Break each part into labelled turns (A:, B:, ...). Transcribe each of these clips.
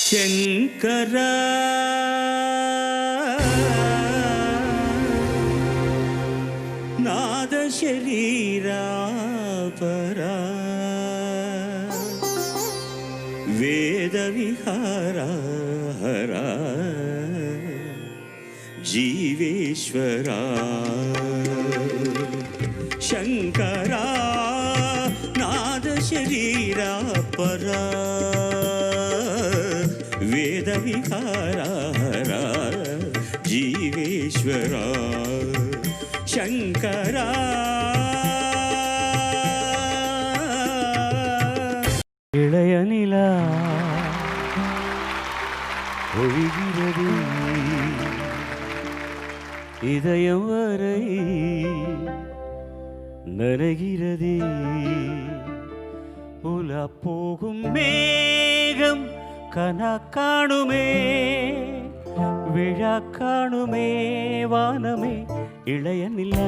A: శంకరా నాద శరీరా పరా వేద విహారా హరా జీవేశ్వరా శంకరా నాద శరీరా పరా వేద విహారా హరా జీవేశ్వరా శంకరా இளையனிலா ஒழிகிறது இதயம் வரை நனைகிறதே உலா போகும் மேகம் கனா காணுமே விழா காணுமே வானமே இளையனிலா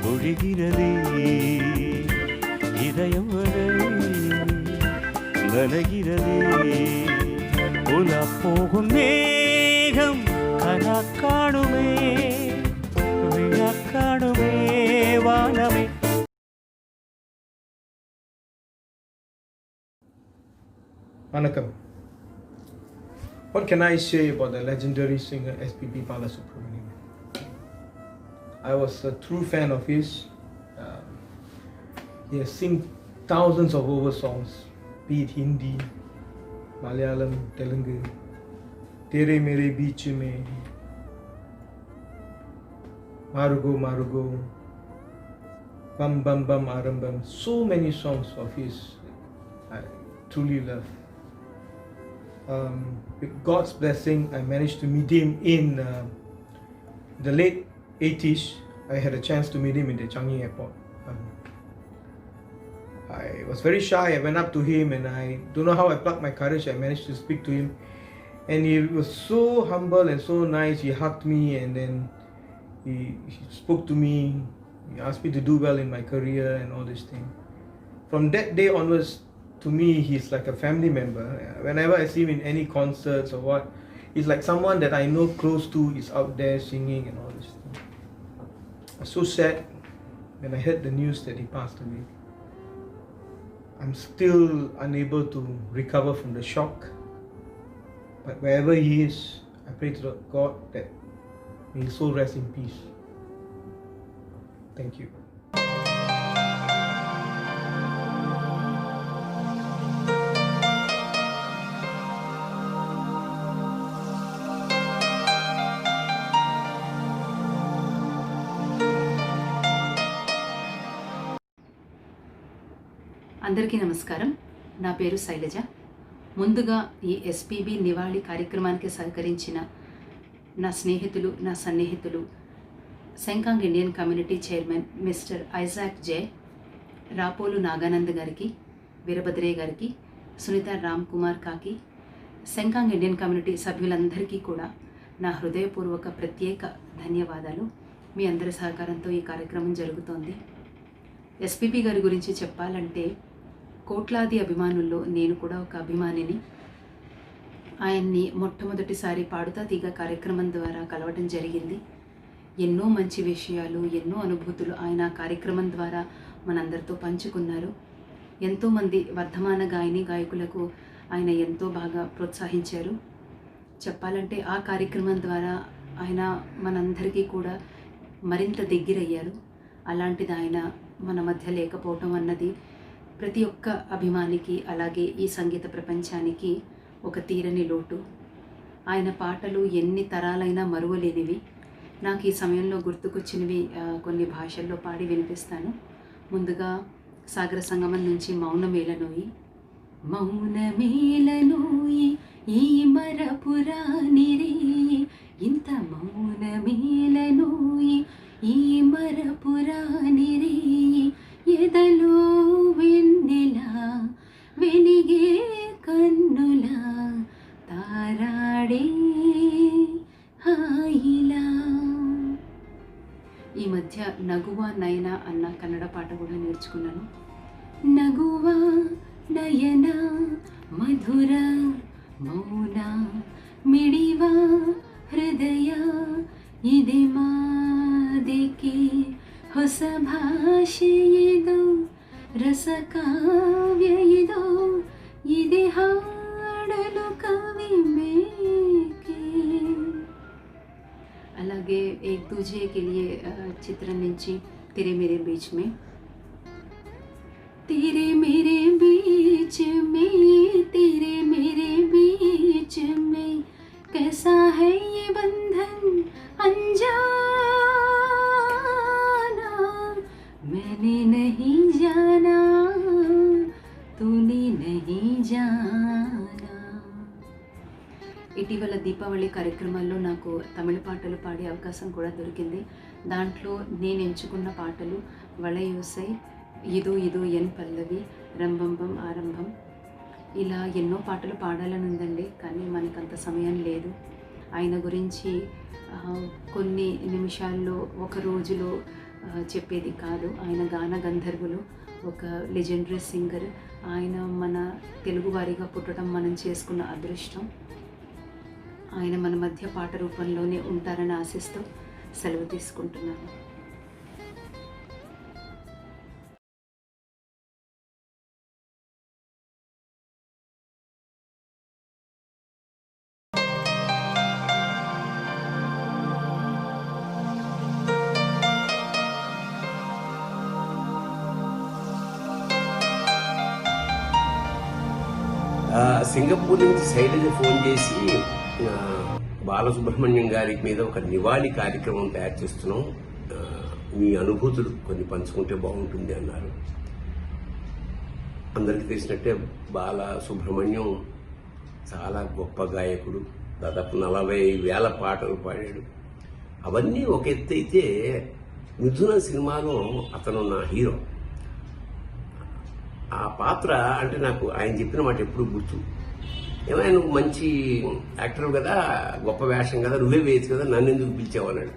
A: ஒழிகிறதே இதயம் வரை நனைகிறதே உலா போகும் மேகம் கனா காணுமே விழா காணுமே வானமே.
B: Vanakkam. What can I say about the legendary singer SPB Balasubramaniam? I was a true fan of his. He has sung thousands of over songs, be it Hindi, Malayalam, Telugu, Tere Mere Beach Mein, Marugo Marugo, Bam Bam Bam Arambam. So many songs of his I truly love. With God's blessing, I managed to meet him in the late 80s. I had a chance to meet him in the Changi airport. I was very shy. I went up to him and I don't know how I plucked my courage. I managed to speak to him and he was so humble and so nice. He hugged me and then he spoke to me. He asked me to do well in my career and all this thing. From that day onwards, to me, he's like a family member. Whenever I see him in any concerts or what, he's like someone that I know close to. He's out there singing and all this thing. I was so sad when I heard the news that he passed away. I'm still unable to recover from the shock. But wherever he is, I pray to God that may his soul rest in peace. Thank you.
C: అందరికీ నమస్కారం. నా పేరు శైలజ. ముందుగా ఈ SPB నివాళి కార్యక్రమానికి సహకరించిన నా స్నేహితులు, నా సన్నిహితులు, Sengkang Indian community chairman mister Isaac J, Rapolu Naganand గారికి, వీరభద్రయ్య గారికి, సునీత రామ్ కుమార్ కాకి, సెంకాంగ్ ఇండియన్ కమ్యూనిటీ సభ్యులందరికీ కూడా నా హృదయపూర్వక ప్రత్యేక ధన్యవాదాలు. మీ అందరి సహకారంతో ఈ కార్యక్రమం జరుగుతోంది. ఎస్పీబీ గారి గురించి చెప్పాలంటే కోట్లాది అభిమానుల్లో నేను కూడా ఒక అభిమానిని. ఆయన్ని మొట్టమొదటిసారి పాడుతా తీగ కార్యక్రమం ద్వారా కలవటం జరిగింది. ఎన్నో మంచి విషయాలు, ఎన్నో అనుభూతులు ఆయన కార్యక్రమం ద్వారా మనందరితో పంచుకున్నారు. ఎంతోమంది వర్ధమాన గాయని గాయకులకు ఆయన ఎంతో బాగా ప్రోత్సహించారు. చెప్పాలంటే ఆ కార్యక్రమం ద్వారా ఆయన మనందరికీ కూడా మరింత దగ్గరయ్యారు. అలాంటిది ఆయన మన మధ్య లేకపోవటం అన్నది ప్రతి ఒక్క అభిమానికి, అలాగే ఈ సంగీత ప్రపంచానికి ఒక తీరని లోటు. ఆయన పాటలు ఎన్ని తరాలైనా మరువలేనివి. నాకు ఈ సమయంలో గుర్తుకొచ్చినవి కొన్ని భాషల్లో పాడి వినిపిస్తాను. ముందుగా సాగర సంగమం నుంచి మౌనమేలనోయి. మౌనమేలనోయి ఈ మరపురాని రే, ఇంత మౌనమేలనోయి ఈ మరపురాని రే, ఎదలో వెన్నెలా వెలిగే కన్నులా తారాడే హాయిలా. ఈ మధ్య నగువా నయన అన్న కన్నడ పాట కూడా నేర్చుకున్నాను. నగువా నయన ಮಧುರ ಮೌನ ಮಿಡಿವ ಹೃದಯ ಇದೆ ಮಾದಿಕೆ ಹೊಸ ಭಾಷೆ ಇದು ರಸ ಕಾವ್ಯ ಇದು ಇದೆ ಹಾಡಲು ಕವಿ ಬೇಕೆ. అలాగే ఏక్ దూజే కే లియే చిత్రం నుంచి तेरे मेरे बीच में तेरे मेरे बीच में तेरे मेरे बीच में कैसा है ये बंधन अनजाना मैंने नहीं जाना तूने नहीं जाना. ఇటీవల దీపావళి కార్యక్రమాల్లో నాకు తమిళ పాటలు పాడే అవకాశం కూడా దొరికింది. దాంట్లో నేను ఎంచుకున్న పాటలు వళయోసై, ఇదో ఇదో ఎన్ పల్లవి, రంబంబం ఆరంభం, ఇలా ఎన్నో పాటలు పాడాలని ఉందండి. కానీ మనకంత సమయం లేదు. ఆయన గురించి కొన్ని నిమిషాల్లో ఒక రోజులో చెప్పేది కాదు. ఆయన గాన గంధర్వులు, ఒక లెజెండరీ సింగర్. ఆయన మన తెలుగువారిగా పుట్టడం మనం చేసుకున్న అదృష్టం. ఆయన మన మధ్య పాట రూపంలోనే ఉంటారని ఆశిస్తూ సెలవు తీసుకుంటున్నాను.
D: సింగపూర్ నుంచి శైలజ ఫోన్ చేసి బాలసుబ్రహ్మణ్యం గారి మీద ఒక నివాళి కార్యక్రమం తయారు చేస్తున్నాం, మీ అనుభూతులు కొన్ని పంచుకుంటే బాగుంటుంది అన్నారు. అందరికీ తెలిసినట్టే బాలసుబ్రహ్మణ్యం చాలా గొప్ప గాయకుడు. దాదాపు 40,000 పాటలు పాడాడు. అవన్నీ ఒక ఎత్తు అయితే, మిథున సినిమాలో అతను నా హీరో. ఆ పాత్ర అంటే నాకు ఆయన చెప్పిన మాట ఎప్పుడు గుర్తు. ఏమైనా నువ్వు మంచి యాక్టర్ కదా, గొప్ప వేషం కదా, నువ్వే వేయచ్చు కదా, నన్ను ఎందుకు పిలిచావు అన్నాడు.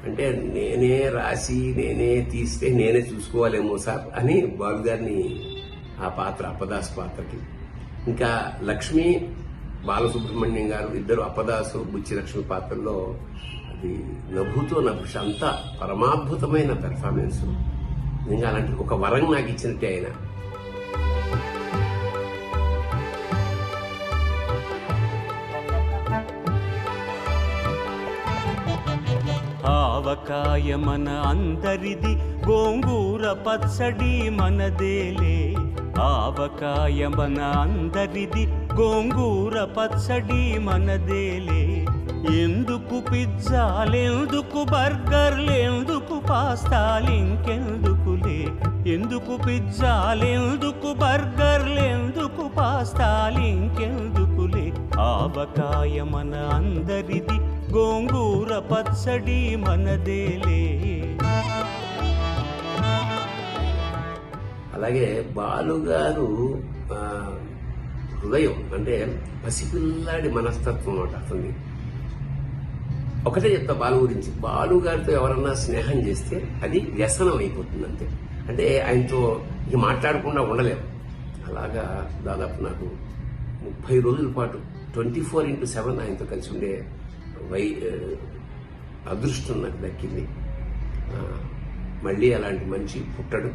D: అంటే నేనే రాసి నేనే తీస్తే నేనే చూసుకోవాలేమో సార్ అని బాలుగారిని ఆ పాత్ర, అప్పదాస్ పాత్రకి. ఇంకా లక్ష్మి, బాలసుబ్రహ్మణ్యం గారు ఇద్దరు అప్పదాసు బుచ్చి లక్ష్మి పాత్రల్లో అది నభూతో నభుష, అంతా పరమాద్భుతమైన పెర్ఫార్మెన్స్. ఇంకా అలాంటి ఒక వరం నాకు ఇచ్చినట్టే ఆయన.
A: ఆవకాయ మన అందరిది, గోంగూర పచ్చడి మనదేలే. ఆవకాయ మన అందరిది, గోంగూర పచ్చడి మనదేలే. ఎందుకు పిజ్జాలెందుకు బర్గర్లెందుకు పాస్తాలింకెందుకులే. ఎందుకు పిజ్జాలెందుకు బర్గర్లెందుకు పాస్తాలింకెందుకులే. ఆవకాయ మన అందరిది, గోంగూర పచ్చడి మనదేలే.
D: అలాగే బాలుగారు హృదయం అంటే పసిపిల్లాడి మనస్తత్వం అన్నమాట అతని. ఒకటే చెప్తా బాలు గురించి, బాలు గారితో ఎవరన్నా స్నేహం చేస్తే అది వ్యసనం అయిపోతుంది అంతే. అంటే ఆయనతో ఇక మాట్లాడకుండా ఉండలేము. అలాగా దాదాపు నాకు 30 రోజుల పాటు 24/7 ఆయనతో కలిసి ఉండే అదృష్టం నాకు దక్కింది. మళ్ళీ అలాంటి మనిషి పుట్టడు.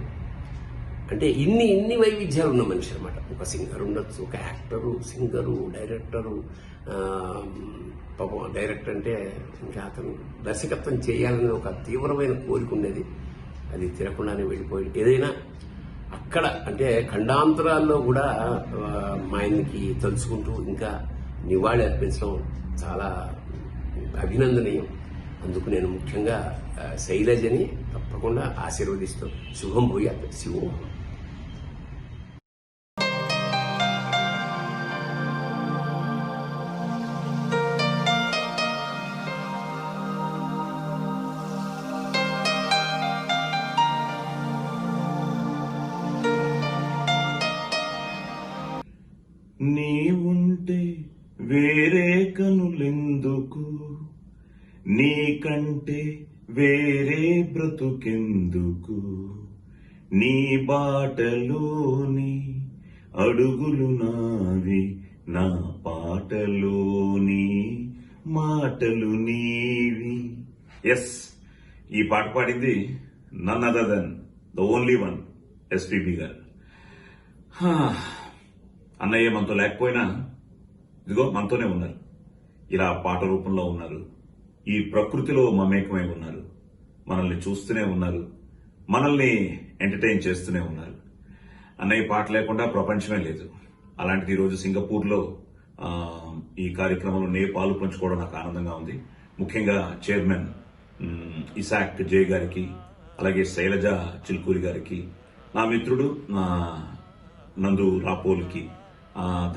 D: అంటే ఇన్ని వైవిధ్యాలు ఉన్న మనిషి అనమాట. ఒక సింగర్ ఉండొచ్చు, ఒక యాక్టరు, సింగరు, డైరెక్టరు. పాపం డైరెక్టర్ అంటే ఇంకా అతను దర్శకత్వం చేయాలని ఒక తీవ్రమైన కోరిక ఉండేది. అది తిరగకుండానే వెళ్ళిపోయి ఏదైనా అక్కడ అంటే ఖండాంతరాల్లో కూడా మా ఆయనకి తలుచుకుంటూ ఇంకా నివాళి అర్పించడం చాలా అభినందనీయం. అందుకు నేను ముఖ్యంగా శైలజని తప్పకుండా ఆశీర్వదిస్తూ శుభం భూయాత్. శివం.
E: నీవుంటే వేరే కనులెందుకు, నీకంటే వేరే బ్రతుకెందుకు, నీ బాటలోని అడుగులు నావి నా పాటలోని మాటలు నీవి. ఎస్, ఈ పాట పాడింది none other than the only one SPB గారు. అన్నయ్య మనతో లేకపోయినా ఇదిగో మనతోనే ఉన్నారు. ఇలా పాట రూపంలో ఉన్నారు. ఈ ప్రకృతిలో మమేకమై ఉన్నారు. మనల్ని చూస్తూనే ఉన్నారు. మనల్ని ఎంటర్టైన్ చేస్తూనే ఉన్నారు. అన్నయ్య పాట లేకుండా ప్రపంచమే లేదు. అలాంటిది ఈరోజు సింగపూర్లో ఈ కార్యక్రమంలో పాలు పంచుకోవడం నాకు ఆనందంగా ఉంది. ముఖ్యంగా చైర్మన్ ఇసాక్ జే గారికి, అలాగే శైలజ చిల్కూరి గారికి, నా మిత్రుడు నా నందు రాపోల్కి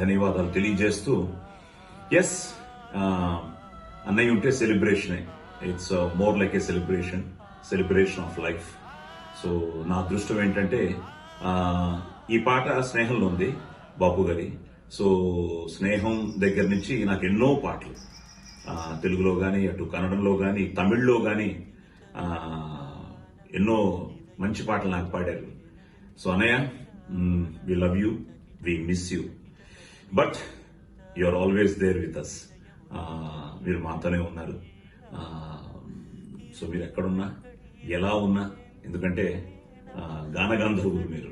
E: ధన్యవాదాలు తెలియజేస్తూ, ఎస్, అన్నయ్య ఉంటే సెలబ్రేషనే. It's more like a celebration of life. So నా అదృష్టం ఏంటంటే ఈ పాట స్నేహంలో ఉంది బాపు గారి. సో స్నేహం దగ్గర నుంచి నాకు ఎన్నో పాటలు తెలుగులో కానీ, అటు కన్నడంలో కానీ, తమిళ్లో కానీ ఎన్నో మంచి పాటలు నాకు పాడారు. సో అన్నయ్య, we love you, we miss you, but you are always there with us. మీరు మాతోనే ఉన్నారు. సో మీరు ఎక్కడున్నా, ఎలా ఉన్నా, ఎందుకంటే గానగంధర్వులు మీరు,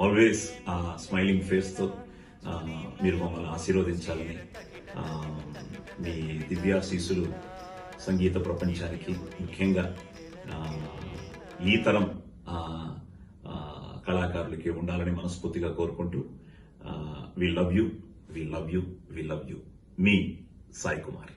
E: ఆల్వేస్ స్మైలింగ్ ఫేస్తో మీరు మమ్మల్ని ఆశీర్వదించాలని, మీ దివ్యాశీస్సులు సంగీత ప్రపంచానికి, ముఖ్యంగా ఈ తరం కళాకారులకి ఉండాలని మనస్ఫూర్తిగా కోరుకుంటూ, we love you, we love you, we love you. మీ సాయి కుమార్.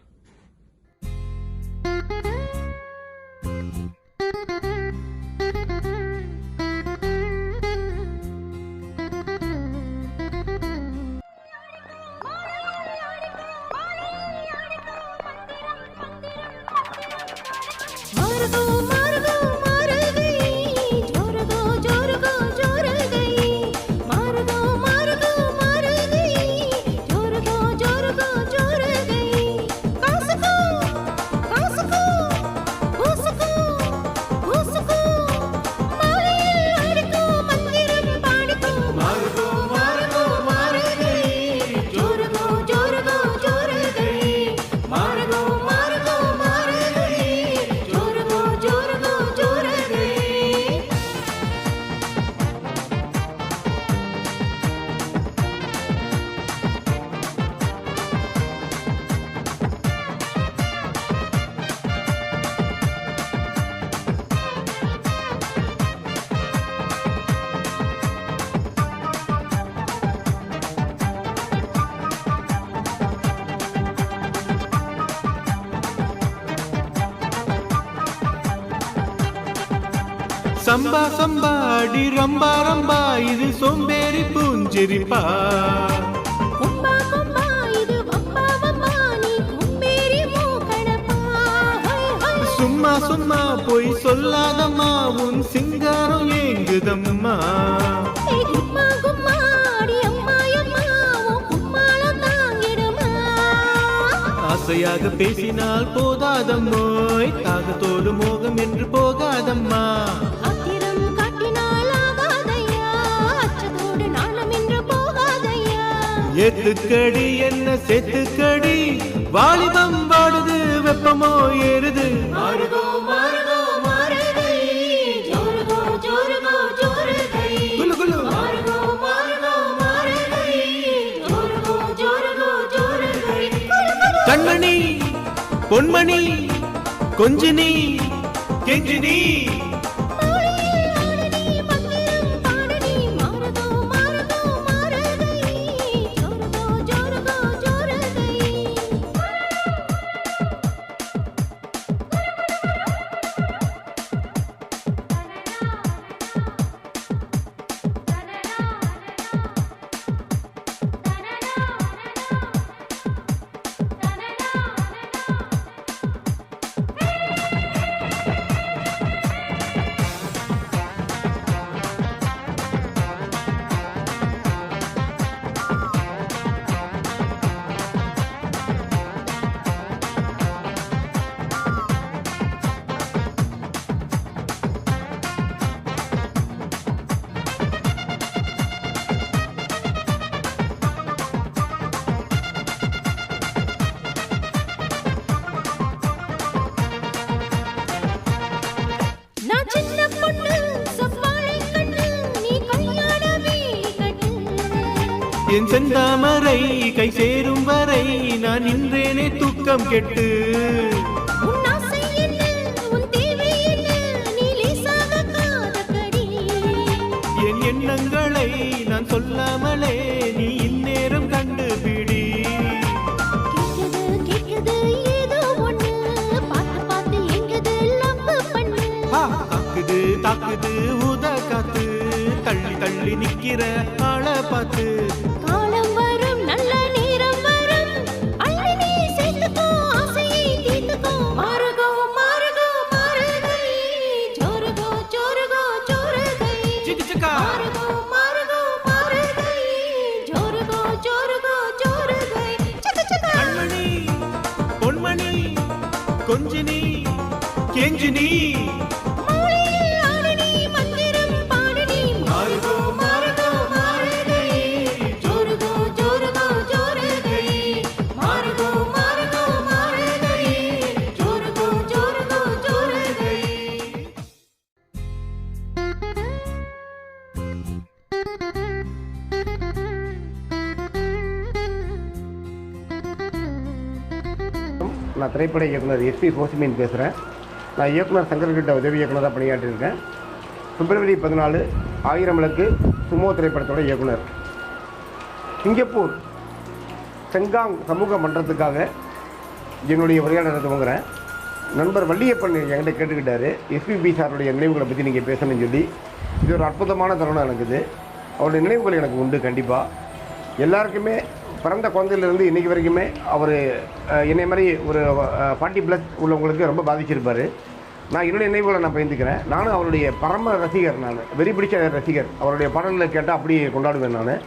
A: சம்பா சம்பாடி ரம்பா ரம்பா இது சோம்பேறி பூஞ்சிரிப்பா.
F: கொம்பா கொம்பா இது வம்பா வம்பா நீ கொம்பேறி மூக்கணப்பா.
A: சும்மா சும்மா போய் சொல்லாதம்மா உன் சிங்காரம் ஏங்குதம்மா.
F: கும்மா கும்மா அடி அம்மா அம்மா உன் கும்மாளம் தாங்கிடுமா.
A: ஆசையாக பேசினால் போதாதம்மோய், தாகத்தோடு மோகம் என்று போகாதம்மா. எத்துக்கடி என்ன செத்துக்கடி, வாலிபம் வாடுது வெப்பமோ ஏறுது.
F: மாறுகோ மாறுகோ மாறுகை ஜோருகோ ஜோருகோ ஜோருகை.
A: குலு குலு
F: மாறுகோ மாறுகோ மாறுகை ஜோருகோ ஜோருகோ ஜோருகை.
A: கண்மணி பொன்மணி கொஞ்சினி கெஞ்சினி. என் செந்தாமரை கை சேரும் வரை நான் நின்றேனே தூக்கம் கெட்டு.
F: உன் ஆசை என்ன, உன் தேவை என்ன, நீ லேசாக காதக்கடி.
A: என் எண்ணங்களை நான் சொல்லாமலே நீ இந்நேரம் கண்டுபிடி.
F: கேக்குது ஏதோ ஒண்ணு, பார்த்து பார்த்து எங்கது லவ் பண்ணு.
A: தாக்குது தாக்குது ஊத காத்து, தள்ளி தள்ளி நிக்கிற ஆளை பார்த்து.
F: காலம் வரும், நல்ல நேரம் வரும், அள்ளி நீ சேர்த்துக்கோ, ஆசையை தீர்த்துக்கோ. மாறுகோ மாறுகோ மாறுகை, ஜோருகோ ஜோருகோ ஜோருகை.
A: சிக்கு சிக்கா.
F: மாறுகோ மாறுகோ மாறுகை, ஜோருகோ ஜோருகோ ஜோருகை. சக்கு சக்கு.
A: கண்மணி பொன்மணி கொஞ்சினி கெஞ்சினி.
F: மௌலியில் ஆடுனி, மந்திரம் பாடுனி. மாறுகோ மாறுகோ மாறுகை, ஜோருகோ ஜோருகோ ஜோருகை. மாறுகோ மாறுகோ மாறுகை, ஜோருகோ ஜோருகோ ஜோருகை.
G: நான் திரைப்பட இயக்குனர் எஸ்பி கோசிமீன் பேசுகிறேன். நான் இயக்குனர் சங்கர்கிட்ட உதவி இயக்குனராக பணியாற்றியிருக்கேன். பிப்ரவரி 14 1000 விளக்கு சுமோ திரைப்படத்தோட இயக்குனர். சிங்கப்பூர் செங்காங் சமூக மன்றத்துக்காக என்னுடைய உரையாடலை துவங்குறேன். நண்பர் வள்ளியப்பன் என்கிட்ட கேட்டுக்கிட்டாரு, எஸ்பிபி சாருடைய நினைவுகளை பற்றி நீங்கள் பேசணும்னு சொல்லி. இது ஒரு அற்புதமான தருணம் எனக்கு. இது அவருடைய நினைவுகள் எனக்கு உண்டு. கண்டிப்பாக எல்லாருக்குமே பிறந்த குழந்தையிலேருந்து இன்றைக்கி வரைக்குமே அவர் என்னை மாதிரி ஒரு 40+ உள்ளவங்களுக்கு ரொம்ப பாதிச்சிருப்பார். நான் என்னுடைய நினைவுகளை நான் பயந்துக்கிறேன். நானும் அவருடைய பரம ரசிகர், நான் வெறி பிடிச்ச ரசிகர். அவருடைய பாடல்களை கேட்டால் அப்படி கொண்டாடுவேன்.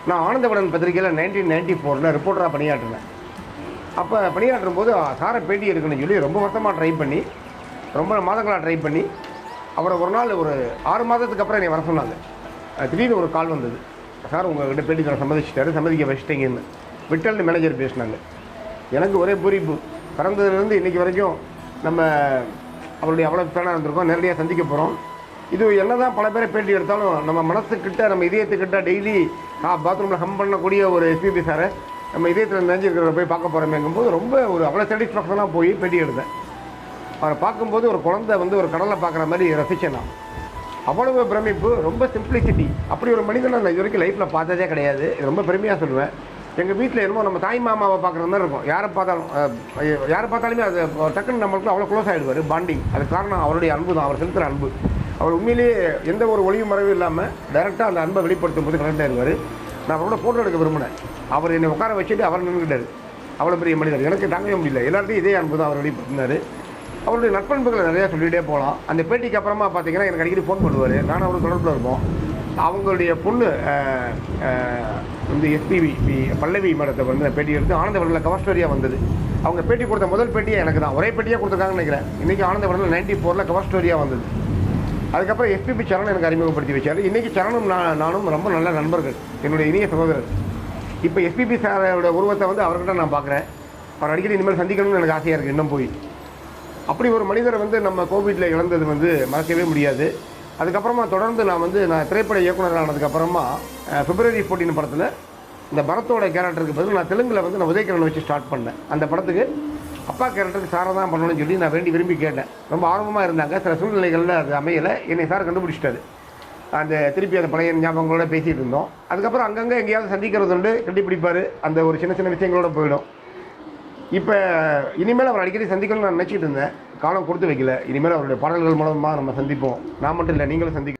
G: நான் ஆனந்தவிடன் பத்திரிகையில் 1994 ரிப்போர்ட்டராக பணியாற்றினேன். அப்போ பணியாற்றும் போது சாரை பேட்டி எடுக்கணும்னு சொல்லி ரொம்ப வருஷமாக ட்ரை பண்ணி, ரொம்ப மாதங்களாக ட்ரை பண்ணி, அவரை ஒரு நாள் ஒரு 6 மாதத்துக்கு அப்புறம் என்னை வர சொன்னாங்க. திடீர்னு ஒரு கால் வந்தது, சார் உங்கள்கிட்ட பேட்டி தர சம்மதிக்க வச்சிட்டீங்கன்னு. விட்டல்னு மேனேஜர் பேசினாங்க. எனக்கு ஒரே பூரிப்பு. பிறந்ததுலேருந்து இன்றைக்கி வரைக்கும் நம்ம அவருடைய அவ்வளோ ஃபேனாக இருந்திருக்கோம். நேரடியாக சந்திக்க போகிறோம். இது என்ன தான் பல பேரை பேட்டி எடுத்தாலும் நம்ம மனசுக்கிட்ட, நம்ம இதயத்துக்கிட்ட டெய்லி பாத்ரூமில் ஹம் பண்ணக்கூடிய ஒரு எஸ்பிபி சாரை நம்ம இதயத்தில் நினைஞ்சிருக்கிறத போய் பார்க்க போகிறோமேங்கும்போது ரொம்ப ஒரு அவ்வளோ சாட்டிஸ்ஃபேக்ஷனாக போய் பேட்டி எடுத்தேன். அவரை பார்க்கும்போது ஒரு குழந்தை ஒரு கடலை பார்க்குற மாதிரி ரசித்தேன் நான். அவ்வளவு பிரமிப்பு, ரொம்ப சிம்பிளிசிட்டி. அப்படி ஒரு மனிதனை நான் இது வரைக்கும் லைஃப்பில் பார்த்ததே கிடையாது. ரொம்ப பெருமையாக சொல்லுவேன். எங்கள் வீட்டில் என்னமோ நம்ம தாய் மாமாவை பார்க்குற மாதிரி இருக்கும். யாரை பார்த்தாலுமே அது டக்குன்னு நம்மளுக்கு அவ்வளோ க்ளோஸ் ஆகிடுவார். பாண்டிங். அதுக்கு காரணம் அவருடைய அன்பு தான், அவர் செலுத்துகிற அன்பு. அவர் உண்மையிலேயே எந்த ஒரு ஒளிவு மறைவும் இல்லாமல் டைரெக்டாக அந்த அன்பை வெளிப்படுத்தும் போது கரெக்டாக இருவார். நான் அவரோட ஃபோட்டோ எடுக்க விரும்பினேன். அவர் என்னை உட்கார வச்சுட்டு அவர் நின்றுக்கிட்டார். அவ்வளோ பெரிய மனிதர். எனக்கு தாங்கவே முடியல. எல்லாத்தையும் இதே அன்பு தான் அவர் வெளிப்படுத்தினார். அவருடைய நட்பண்புகளை நிறையா சொல்லிகிட்டே போகலாம். அந்த பேட்டிக்கு அப்புறமா பார்த்தீங்கன்னா எனக்கு அடிக்கடி ஃபோன் பண்ணுவார். நானும் அவருக்கு தொடர்பில் இருப்போம். அவங்களுடைய பொண்ணு எஸ்பிபி பல்லவி மேடத்தை பேட்டி எடுத்து ஆனந்தவரனில் கவர் ஸ்டோரியாக வந்தது. அவங்க பேட்டி கொடுத்த முதல் பேட்டியாக எனக்கு தான். ஒரே பேட்டியாக கொடுத்துருக்காங்கன்னு நினைக்கிறேன். இன்றைக்கி ஆனந்தவரனில் 94 கவர் ஸ்டோரியாக வந்தது. அதுக்கப்புறம் எஸ்பிபி சரண் எனக்கு அறிமுகப்படுத்தி வச்சார். இன்றைக்கி சரணும் நானும் ரொம்ப நல்ல நண்பர்கள், என்னுடைய இனிய சகோதரர். இப்போ எஸ்பிபி சாரோட உருவத்தை அவர்கிட்ட நான் பார்க்குறேன். அவர் அடிக்கடி இனிமேல் சந்திக்கணும்னு எனக்கு ஆசையாக இருக்குது இன்னும் போய். அப்படி ஒரு மனிதரை நம்ம கோவிட்டில் இழந்தது மறக்கவே முடியாது. அதுக்கப்புறமா தொடர்ந்து நான் திரைப்பட இயக்குனர் ஆனதுக்கப்புறமா பிப்ரவரி 14 படத்தில் இந்த பரத்தோட கேரக்டருக்கு பதில் நான் தெலுங்கில் நான் உதயகிரணை வச்சு ஸ்டார்ட் பண்ணேன். அந்த படத்துக்கு அப்பா கேரக்டருக்கு சாரை தான் பண்ணணும்னு சொல்லி நான் விரும்பி கேட்டேன். ரொம்ப ஆர்வமாக இருந்தாங்க. சில சூழ்நிலைகளில் அது அமையலை. என்னை சார் கண்டுபிடிச்சிட்டாரு. திருப்பி அந்த பழைய ஞாபகங்களோட பேசிகிட்டு இருந்தோம். அதுக்கப்புறம் அங்கங்கே எங்கேயாவது சந்திக்கிறது உண்டு, கண்டுபிடிப்பார். அந்த ஒரு சின்ன சின்ன விஷயங்களோட போயிடும். இப்போ இனிமேல் அவர் அடிக்கடி சந்திக்கணும்னு நான் நினச்சிட்டு இருந்தேன். காலம் கொடுத்து வைக்கல. இனிமேல் அவருடைய பாடல்கள் மூலமாக நம்ம சந்திப்போம். நான் மட்டும் இல்லை, நீங்களும் சந்திக்க.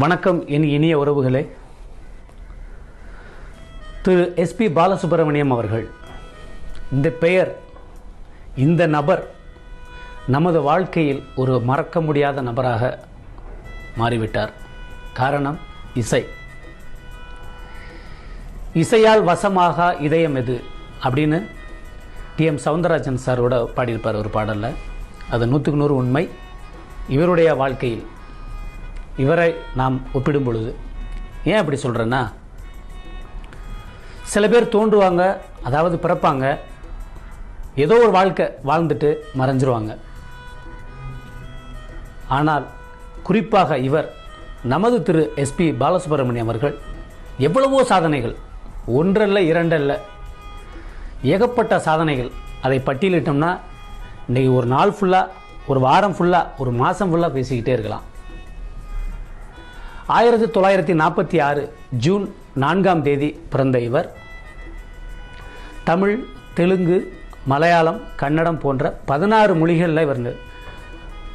H: வணக்கம் என் இனிய உறவுகளே. திரு எஸ்பி பாலசுப்ரமணியம் அவர்கள், இந்த பெயர், இந்த நபர் நமது வாழ்க்கையில் ஒரு மறக்க முடியாத நபராக மாறிவிட்டார். காரணம் இசை. இசையால் வசமாக இதயம் எது அப்படின்னு டிஎம் சவுந்தரராஜன் சாரோட பாடியிருப்பார் ஒரு பாடலில். அது 100க்கு 100 உண்மை. இவருடைய வாழ்க்கையில் இவரை நாம் ஒப்பிடும் பொழுது, ஏன் அப்படி சொல்கிறேன்னா, சில பேர் தோன்றுவாங்க, அதாவது பிறப்பாங்க, ஏதோ ஒரு வாழ்க்கை வாழ்ந்துட்டு மறைஞ்சிருவாங்க. ஆனால் குறிப்பாக இவர் நமது திரு எஸ்பி பாலசுப்ரமணியம் அவர்கள் எவ்வளவோ சாதனைகள், ஒன்றல்ல இரண்டல்ல, ஏகப்பட்ட சாதனைகள். அதை பட்டியலிட்டோம்னா இன்றைக்கி ஒரு நாள் ஃபுல்லாக, ஒரு வாரம் ஃபுல்லாக, ஒரு மாதம் ஃபுல்லாக பேசிக்கிட்டே இருக்கலாம். 1946 ஜூன் 4ஆம் தேதி பிறந்த இவர் தமிழ், தெலுங்கு, மலையாளம், கன்னடம் போன்ற 16 மொழிகளில் இவர்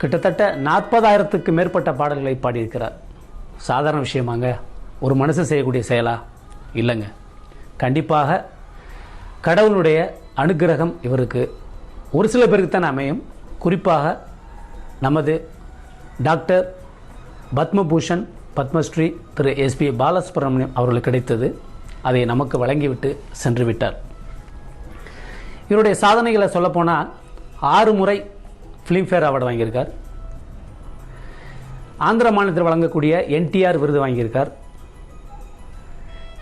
H: கிட்டத்தட்ட 40,000க்கு மேற்பட்ட பாடல்களை பாடியிருக்கிறார். சாதாரண விஷயமாங்க? ஒரு மனுஷன் செய்யக்கூடிய செயலா? இல்லைங்க. கண்டிப்பாக கடவுளுடைய அனுக்கிரகம் இவருக்கு ஒரு சில பேருக்கு தான் அமையும். குறிப்பாக நமது டாக்டர் பத்மபூஷன், பத்மஸ்ரீ திரு எஸ்பி பாலசுப்ரமணியம் அவர்களுக்கு கிடைத்தது. அதை நமக்கு வழங்கிவிட்டு சென்று விட்டார். இவருடைய சாதனைகளை சொல்லப்போனால் 6 முறை ஃபிலிம்ஃபேர் அவார்டு வாங்கியிருக்கார். ஆந்திர மாநிலத்தில் வழங்கக்கூடிய NTR விருது வாங்கியிருக்கார்.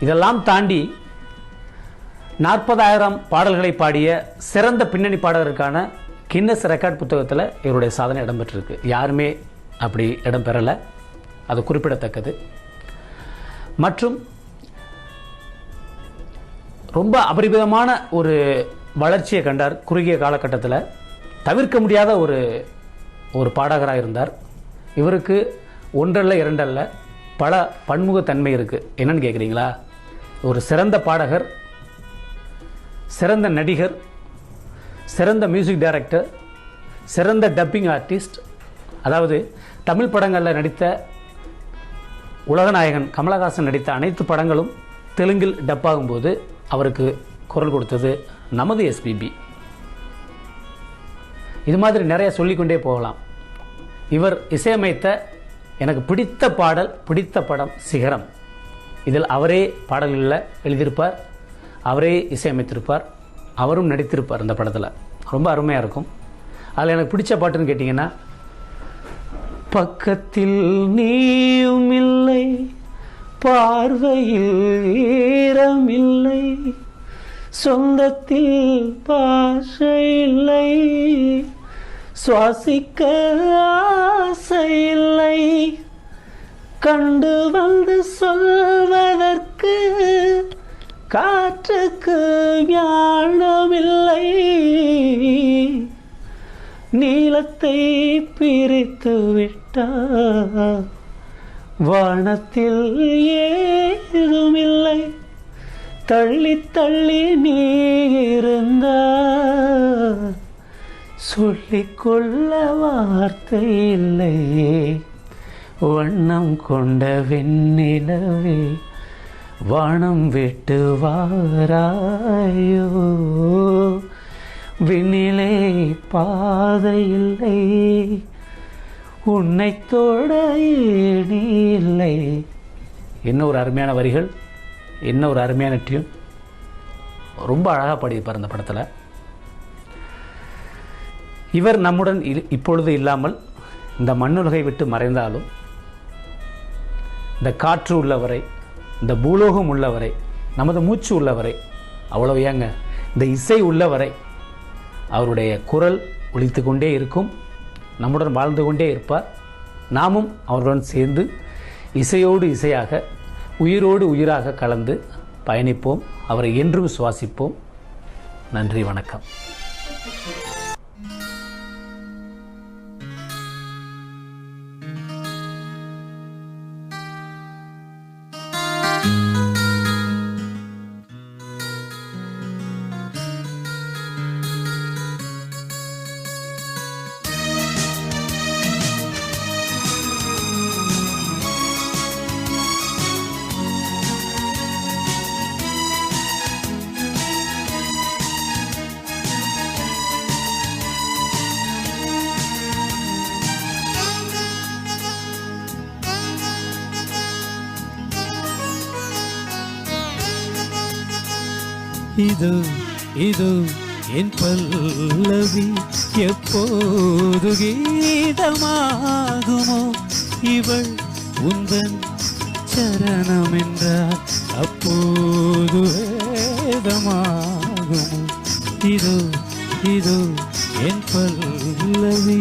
H: இதெல்லாம் தாண்டி 40,000 பாடல்களை பாடிய சிறந்த பின்னணி பாடகருக்கான கின்னஸ் ரெக்கார்ட் புத்தகத்தில் இவருடைய சாதனை இடம்பெற்றிருக்கு. யாருமே அப்படி இடம்பெறலை, அது குறிப்பிடத்தக்கது. மற்றும் ரொம்ப அபரிமிதமான ஒரு வளர்ச்சியை கண்டார் குறுகிய காலகட்டத்தில். தவிர்க்க முடியாத ஒரு பாடகராக இருந்தார். இவருக்கு ஒன்றல்ல இரண்டல்ல பல பன்முகத்தன்மை இருக்குது. என்னன்னு கேட்குறீங்களா? ஒரு சிறந்த பாடகர், சிறந்த நடிகர், சிறந்த மியூசிக் டைரக்டர், சிறந்த டப்பிங் ஆர்டிஸ்ட். அதாவது தமிழ் படங்களில் நடித்த உலகநாயகன் கமலஹாசன் நடித்த அனைத்து படங்களும் தெலுங்கில் டப்பாகும்போது அவருக்கு குரல் கொடுத்தது நமது எஸ்பிபி. இது மாதிரி நிறைய சொல்லிக்கொண்டே போகலாம். இவர் இசையமைத்த எனக்கு பிடித்த பாடல், பிடித்த படம் சிகரம். இதில் அவரே பாடல்களில் எழுதியிருப்பார், அவரே இசையமைத்திருப்பார், அவரும் நடித்திருப்பார். இந்த படத்தில் ரொம்ப அருமையாக இருக்கும். அதில் எனக்கு பிடிச்ச பாட்டுன்னு கேட்டிங்கன்னா, பக்கத்தில் நீயும் இல்லை, பார்வையில் ஈரமில்லை, சொந்தத்தில் பாஷை இல்லை, சுவாசிக்க ஆசை இல்லை, கண்டு வந்து சொல்வதற்கு காற்றுக்கு ஞானமில்லை, நீலத்தை பிரித்து விட்டார், வானத்தில் ஏதுமில்லை, தள்ளி தள்ளி நீ இருந்தார், சொல்லிக்கொள்ள வார்த்தை இல்லை, வண்ணம் கொண்ட வெண்ணிலவே வானம் விட்டு வாராயோ, விண்ணிலே பாதை இல்லை, உன்னை தொட ஏணி இல்லை. என்ன ஒரு அருமையான வரிகள், என்ன ஒரு அருமையான டியூன். ரொம்ப அழகாக பாடியிருப்பார் அந்த படத்தில். இவர் நம்முடன் இப்பொழுது இல்லாமல் இந்த மண்ணுலகை விட்டு மறைந்தாலும், இந்த காற்று உள்ளவரை, இந்த பூலோகம் உள்ளவரை, நமது மூச்சு உள்ளவரை, அவ்வளவு ஏங்க இந்த இசை உள்ளவரை அவருடைய குரல் ஒலித்து கொண்டே இருக்கும், நம்முடன் வாழ்ந்து கொண்டே இருப்பார். நாமும் அவருடன் சேர்ந்து இசையோடு இசையாக, உயிரோடு உயிராக கலந்து பயணிப்போம். அவரை என்றும் சுவாசிப்போம். நன்றி, வணக்கம்.
A: இது இது என் பல்லவி எப்போது கீதமாகுமோ, இவள் உந்தன் சரணம் என்றால் அப்போது வேதமாகுமோ. ஞாபகமாகுமோ இதோ இதோ என் பல்லவி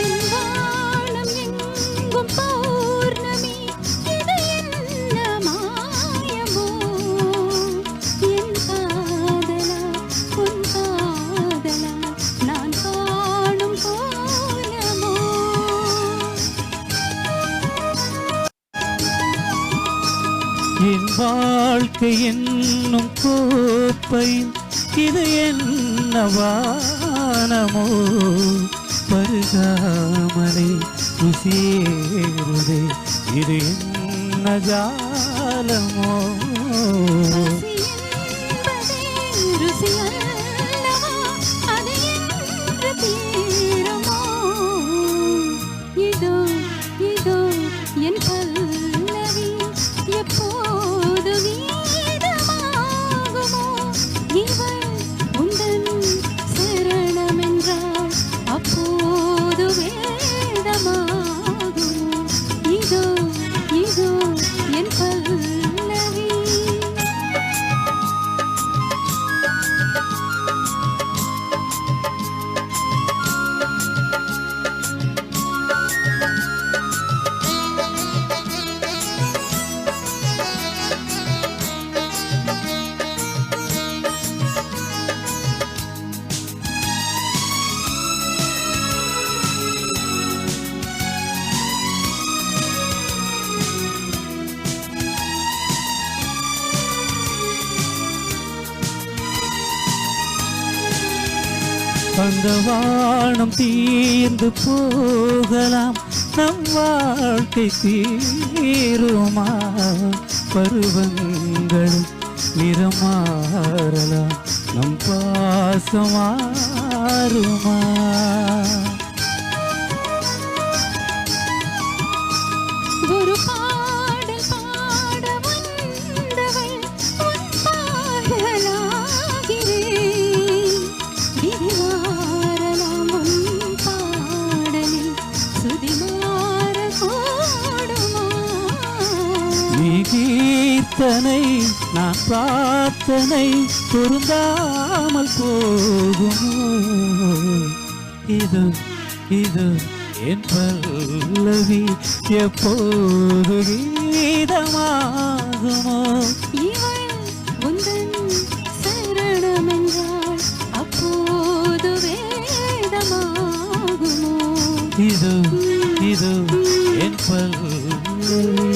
F: என் வானம் எங்கும் பௌர்ணமி இது என்ன மாயமோ என் காதலா உன் காதலா நான் காணும் கோலமோ
A: என் வாழ்க்கை என்னும் கோப்பையில் இது என்ன வானமோ பருகாமலே ருசியேறுதே இது என்ன ஜாலமோ
F: பசி என்பதே ருசியல்லவா அது என்று தீருமோ இதோ இதோ என் பல்லவி எப்போது வீதமாகுமோ இவள் உந்தன் சரணமென்றாள் அப்போது வேதமாகுமோ இதோ இதோ என் பல்லவி
A: அந்த வானம் தீர்ந்து போகலாம் நம் வாழ்க்கை தீருமா பருவங்கள் நிறமாறலாம் நம் பாசமாறுமா
F: ஒரு பாடல் பாட வந்தவள் உன் பாடலாகிறேன் விதி மாறலாம் உன் பாடலில் சுதி மாற கூடுமா
A: நீ கீர்த்தனை நான் பிரார்த்தனை பொருந்தாமல் போகுமோ இது இது என் பல்லவி எப்போது கீதமாகுமோ
F: இவள் உந்தன் சரணமென்றாள் அப்போது வேதமாகுமோ
A: இது இது என் பல்லவி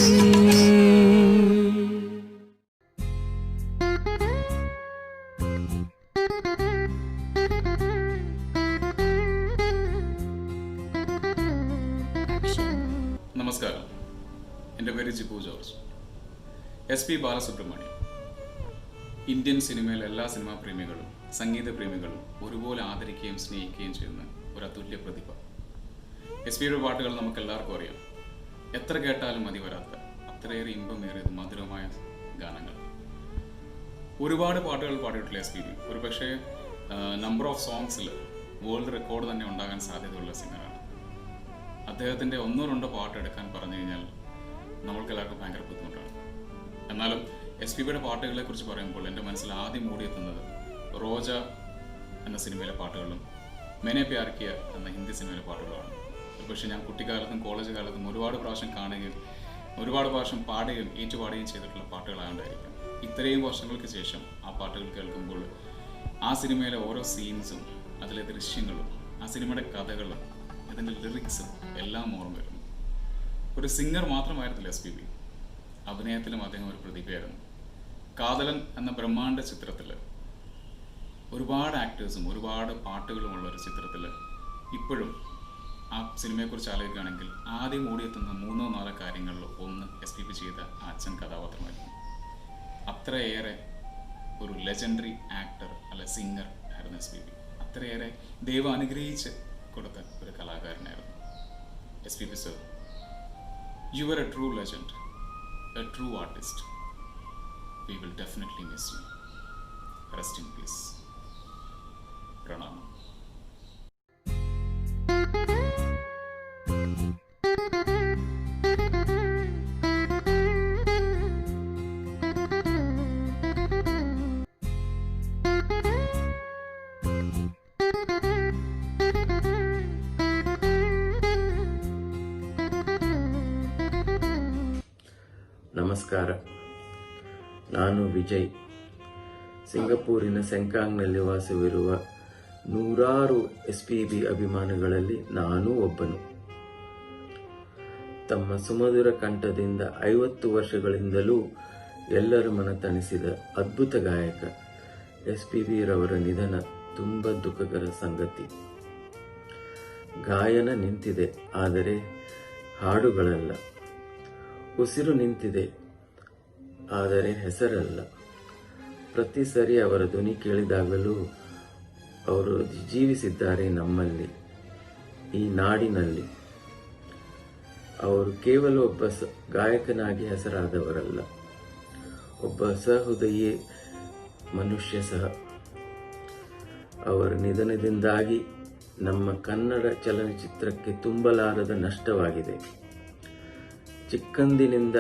I: നമസ്കാരം, എൻ്റെ പേര് Jibu George. SP Balasubrahmanyam. Indian സിനിമയിലെ എല്ലാ സിനിമാ പ്രേമികളും സംഗീത പ്രേമികളും ഒരുപോലെ ആദരിക്കുകയും സ്നേഹിക്കുകയും ചെയ്യുന്ന ഒരു അതുല്യ പ്രതിഭ. SP-യുടെ പാട്ടുകൾ നമുക്ക് എല്ലാവർക്കും അറിയാം. എത്ര കേട്ടാലും മതി വരാത്ത അത്രയേറെ ഇമ്പമേറിയത് മധുരമായ ഗാനങ്ങൾ. ഒരുപാട് പാട്ടുകൾ പാടിയിട്ടുള്ള SPB ഒരു പക്ഷേ നമ്പർ ഓഫ് സോങ്സിൽ വേൾഡ് റെക്കോർഡ് തന്നെ ഉണ്ടാകാൻ സാധ്യതയുള്ള സിംഗറാണ്. അദ്ദേഹത്തിൻ്റെ ഒന്നോ രണ്ടോ പാട്ട് എടുക്കാൻ പറഞ്ഞു കഴിഞ്ഞാൽ നമ്മൾക്ക് എല്ലാവർക്കും ഭയങ്കര ബുദ്ധിമുട്ടാണ്. എന്നാലും SPBയുടെ പാട്ടുകളെക്കുറിച്ച് പറയുമ്പോൾ എൻ്റെ മനസ്സിൽ ആദ്യം ഓടിയെത്തുന്നത് റോജ എന്ന സിനിമയിലെ പാട്ടുകളും മെനെ പ്യാർ കിയ എന്ന ഹിന്ദി സിനിമയിലെ പാട്ടുകളാണ്. പക്ഷേ ഞാൻ കുട്ടിക്കാലത്തും കോളേജ് കാലത്തും ഒരുപാട് പ്രാവശ്യം കാണുകയും ഒരുപാട് പ്രാവശ്യം പാടുകയും ഏറ്റുപാടുകയും ചെയ്തിട്ടുള്ള പാട്ടുകളായതുകൊണ്ടായിരിക്കും ഇത്രയും വർഷങ്ങൾക്ക് ശേഷം ആ പാട്ടുകൾ കേൾക്കുമ്പോൾ ആ സിനിമയിലെ ഓരോ സീൻസും അതിലെ ദൃശ്യങ്ങളും ആ സിനിമയുടെ കഥകളും അതിൻ്റെ ലിറിക്സും എല്ലാം ഓർമ്മ വരുന്നു. ഒരു സിംഗർ മാത്രമായിരുന്നില്ല SPB, അഭിനയത്തിലും അദ്ദേഹം ഒരു പ്രതിഭയായിരുന്നു. കാതലൻ എന്ന ബ്രഹ്മാണ്ഡ ചിത്രത്തിൽ ഒരുപാട് ആക്ടേഴ്സും ഒരുപാട് പാട്ടുകളുമുള്ള ഒരു ചിത്രത്തിൽ ഇപ്പോഴും ആ സിനിമയെക്കുറിച്ച് ആലോചിക്കുകയാണെങ്കിൽ ആദ്യം ഓടിയെത്തുന്ന 3-4 കാര്യങ്ങളിൽ ഒന്ന് SPB ചെയ്ത ആ അച്ഛൻ കഥാപാത്രമായിരുന്നു. അത്രയേറെ ഒരു ലെജൻഡറി ആക്ടർ അല്ല സിംഗർ ആയിരുന്നു SPB. അത്രയേറെ ദൈവം അനുഗ്രഹിച്ച് കൊടുത്ത ഒരു കലാകാരനായിരുന്നു SPB sir. You are A true legend, A true artist. We will definitely miss you. Rest in peace. Pranam.
J: ನಮಸ್ಕಾರ, ನಾನು ವಿಜಯ್. ಸಿಂಗಪೂರಿನ ಸೆಂಕಾಂಗ್ನಲ್ಲಿ ವಾಸವಿರುವ ನೂರಾರು SPB ಅಭಿಮಾನಿಗಳಲ್ಲಿ ನಾನೂ ಒಬ್ಬನು. ತಮ್ಮ ಸುಮಧುರ ಕಂಠದಿಂದ 50 ವರ್ಷಗಳಿಂದಲೂ ಎಲ್ಲರ ಮನ ತಣಿಸಿದ ಅದ್ಭುತ ಗಾಯಕ SPB ರವರ ನಿಧನ ತುಂಬ ದುಃಖಕರ ಸಂಗತಿ. ಗಾಯನ ನಿಂತಿದೆ, ಆದರೆ ಹಾಡುಗಳಲ್ಲ. ಉಸಿರು ನಿಂತಿದೆ, ಆದರೆ ಹೆಸರಲ್ಲ. ಪ್ರತಿ ಸರಿ ಅವರ ಧ್ವನಿ ಕೇಳಿದಾಗಲೂ ಅವರು ಜೀವಿಸಿದ್ದಾರೆ ನಮ್ಮಲ್ಲಿ, ಈ ನಾಡಿನಲ್ಲಿ. ಅವರು ಕೇವಲ ಒಬ್ಬ ಗಾಯಕನಾಗಿ ಹೆಸರಾದವರಲ್ಲ, ಒಬ್ಬ ಸಹೃದಯಿ ಮನುಷ್ಯ ಸಹ. ಅವರ ನಿಧನದಿಂದಾಗಿ ನಮ್ಮ ಕನ್ನಡ ಚಲನಚಿತ್ರಕ್ಕೆ ತುಂಬಲಾರದ ನಷ್ಟವಾಗಿದೆ. ಚಿಕ್ಕಂದಿನಿಂದ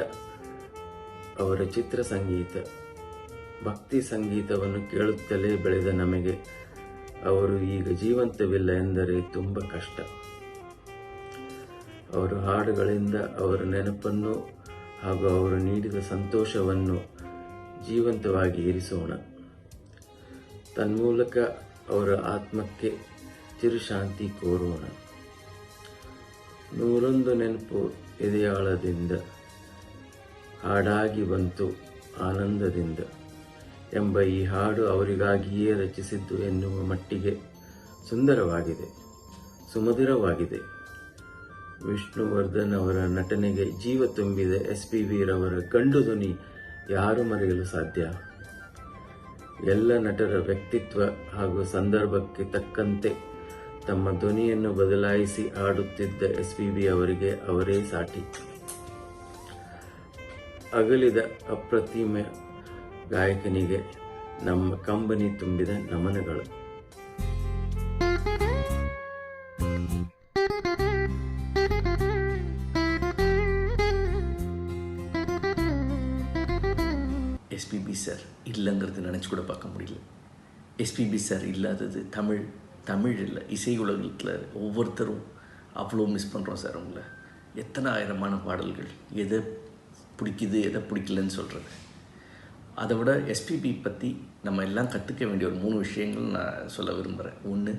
J: ಅವರ ಚಿತ್ರ ಸಂಗೀತ, ಭಕ್ತಿ ಸಂಗೀತವನ್ನು ಕೇಳುತ್ತಲೇ ಬೆಳೆದ ನಮಗೆ ಅವರು ಈಗ ಜೀವಂತವಿಲ್ಲ ಎಂದರೆ ತುಂಬ ಕಷ್ಟ. ಅವರ ಹಾಡುಗಳಿಂದ ಅವರ ನೆನಪನ್ನು ಹಾಗೂ ಅವರು ನೀಡಿದ ಸಂತೋಷವನ್ನು ಜೀವಂತವಾಗಿ ಇರಿಸೋಣ. ತನ್ಮೂಲಕ ಅವರ ಆತ್ಮಕ್ಕೆ ಚಿರಶಾಂತಿ ಕೋರೋಣ. 101 ನೆನಪು ಎದೆಯಾಳದಿಂದ ಹಾಡಾಗಿ ಬಂತು ಆನಂದದಿಂದ ಎಂಬ ಈ ಹಾಡು ಅವರಿಗಾಗಿಯೇ ರಚಿಸಿದ್ದು ಎನ್ನುವ ಮಟ್ಟಿಗೆ ಸುಂದರವಾಗಿದೆ, ಸುಮಧುರವಾಗಿದೆ. ವಿಷ್ಣುವರ್ಧನ್ ಅವರ ನಟನೆಗೆ ಜೀವ ತುಂಬಿದ SPB ರವರ ಗಂಡು ಧ್ವನಿ ಯಾರು ಮರೆಯಲು ಸಾಧ್ಯ? ಎಲ್ಲ ನಟರ ವ್ಯಕ್ತಿತ್ವ ಹಾಗೂ ಸಂದರ್ಭಕ್ಕೆ ತಕ್ಕಂತೆ ತಮ್ಮ ಧ್ವನಿಯನ್ನು ಬದಲಾಯಿಸಿ ಹಾಡುತ್ತಿದ್ದ SPB ಅವರಿಗೆ ಅವರೇ ಸಾಟಿ. ಅಗಲಿದ ಅಪ್ರತಿಮ ಗಾಯಕನಿಗೆ ನಮ್ಮ ಕಂಬನಿ ತುಂಬಿದ ನಮನಗಳು.
K: SPB சார் இல்லைங்கிறது நினச்சி கூட பார்க்க முடியல. SPB சார் இல்லாதது தமிழ் இல்லை, இசை உலகத்தில் ஒவ்வொருத்தரும் அவ்வளோ மிஸ் பண்ணுறோம் சார். உங்களை எத்தனை ஆயிரமான பாடல்கள், எதை பிடிக்குது எதை பிடிக்கலன்னு சொல்கிறது. அதை விட SPB பற்றி நம்ம எல்லாம் கற்றுக்க வேண்டிய ஒரு 3 விஷயங்கள் நான் சொல்ல விரும்புகிறேன். ஒன்று,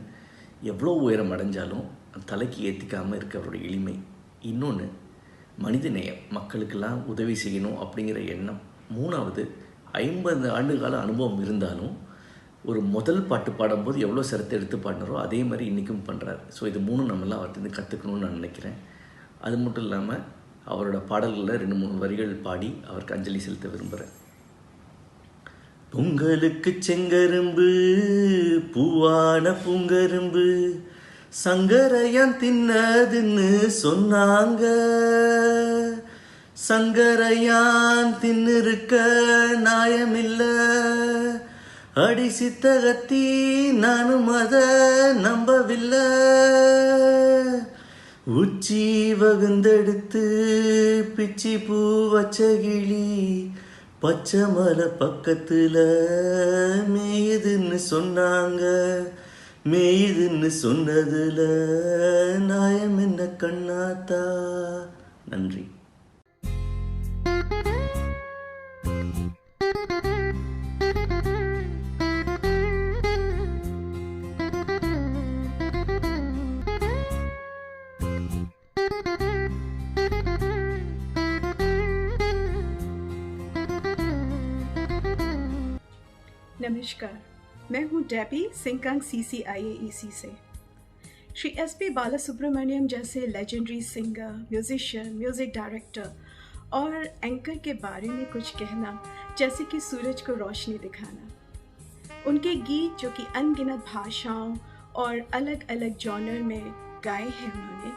K: எவ்வளோ உயரம் அடைஞ்சாலும் தலைக்கு ஏற்றிக்காமல் இருக்க அவருடைய எளிமை. இன்னொன்று, மனிதநேயம், மக்களுக்கெல்லாம் உதவி செய்யணும் அப்படிங்கிற எண்ணம். 3வது, 50 ஆண்டுகால அனுபவம் இருந்தாலும் ஒரு முதல் பாட்டு பாடும்போது எவ்வளோ சிரத்தை எடுத்து பாடினாரோ அதே மாதிரி இன்றைக்கும் பண்ணுறாரு. ஸோ இது 3 நம்மளாம் அவர்கிட்ட கற்றுக்கணும்னு நான் நினைக்கிறேன். அது மட்டும் இல்லாமல் அவரோட பாடல்களில் 2-3 வரிகள் பாடி அவருக்கு அஞ்சலி செலுத்த விரும்புகிறேன். பொங்கலுக்கு செங்கரும்பு பூவான பூங்கரும்பு சங்கரையான் தின்னதுன்னு சொன்னாங்க. சங்கரையான் தின்னிருக்க நியாயமில்ல, அடி சித்தகத்தி நானும் அத நம்பவில்லை. உச்சி வகுந்தெடுத்து பிச்சி பூ வச்ச கிளி பச்சை மலை பக்கத்தில் மேயுதுன்னு சொன்னாங்க. மேயுதுன்னு சொன்னதுல நியாயம் என்ன கண்ணாத்தா? நன்றி.
L: नमस्कार, मैं हूँ डेबी सेंकांग CCIAEC से। श्री एसपी बालासुब्रमण्यम जैसे legendary singer, musician, music director और एंकर के बारे में कुछ कहना जैसे कि सूरज को रोशनी दिखाना। उनके गीत जो कि अनगिनत भाषाओं और अलग अलग जॉनर में गाए हैं उन्होंने,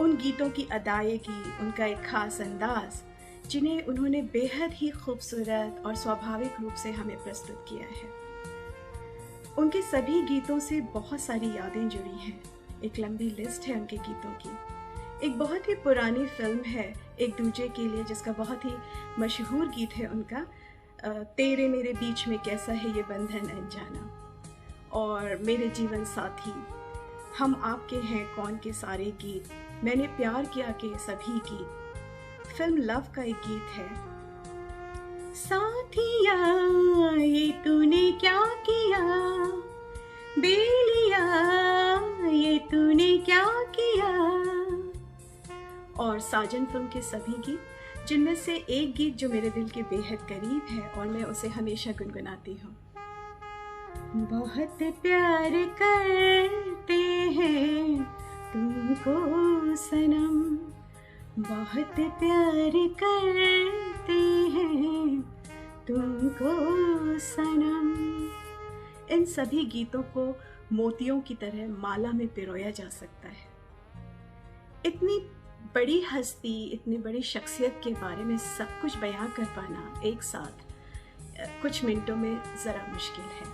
L: उन गीतों की अदायगी, उनका एक ख़ास अंदाज़ जिन्हें उन्होंने बेहद ही खूबसूरत और स्वाभाविक रूप से हमें प्रस्तुत किया है। उनके सभी गीतों से बहुत सारी यादें जुड़ी हैं। एक लंबी लिस्ट है उनके गीतों की। एक बहुत ही पुरानी फिल्म है एक दूजे के लिए, जिसका बहुत ही मशहूर गीत है उनका, तेरे मेरे बीच में कैसा है ये बंधन अनजाना, और मेरे जीवन साथी, हम आपके हैं कौन के सारे गीत, मैंने प्यार किया के सभी गीत, फिल्म लव का एक गीत है, साथिया ये तूने क्या किया, बेलिया ये तूने क्या किया, और साजन फिल्म के सभी गीत, जिनमें से एक गीत जो मेरे दिल के बेहद करीब है और मैं उसे हमेशा गुनगुनाती हूँ। बहुत प्यार करते हैं तुमको सनम, बहुत प्यार करते हैं तुमको सनम। इन सभी गीतों को मोतियों की तरह माला में पिरोया जा सकता है। इतनी बड़ी हस्ती, इतनी बड़ी शख्सियत के बारे में सब कुछ बयां कर पाना एक साथ कुछ मिनटों में ज़रा मुश्किल है।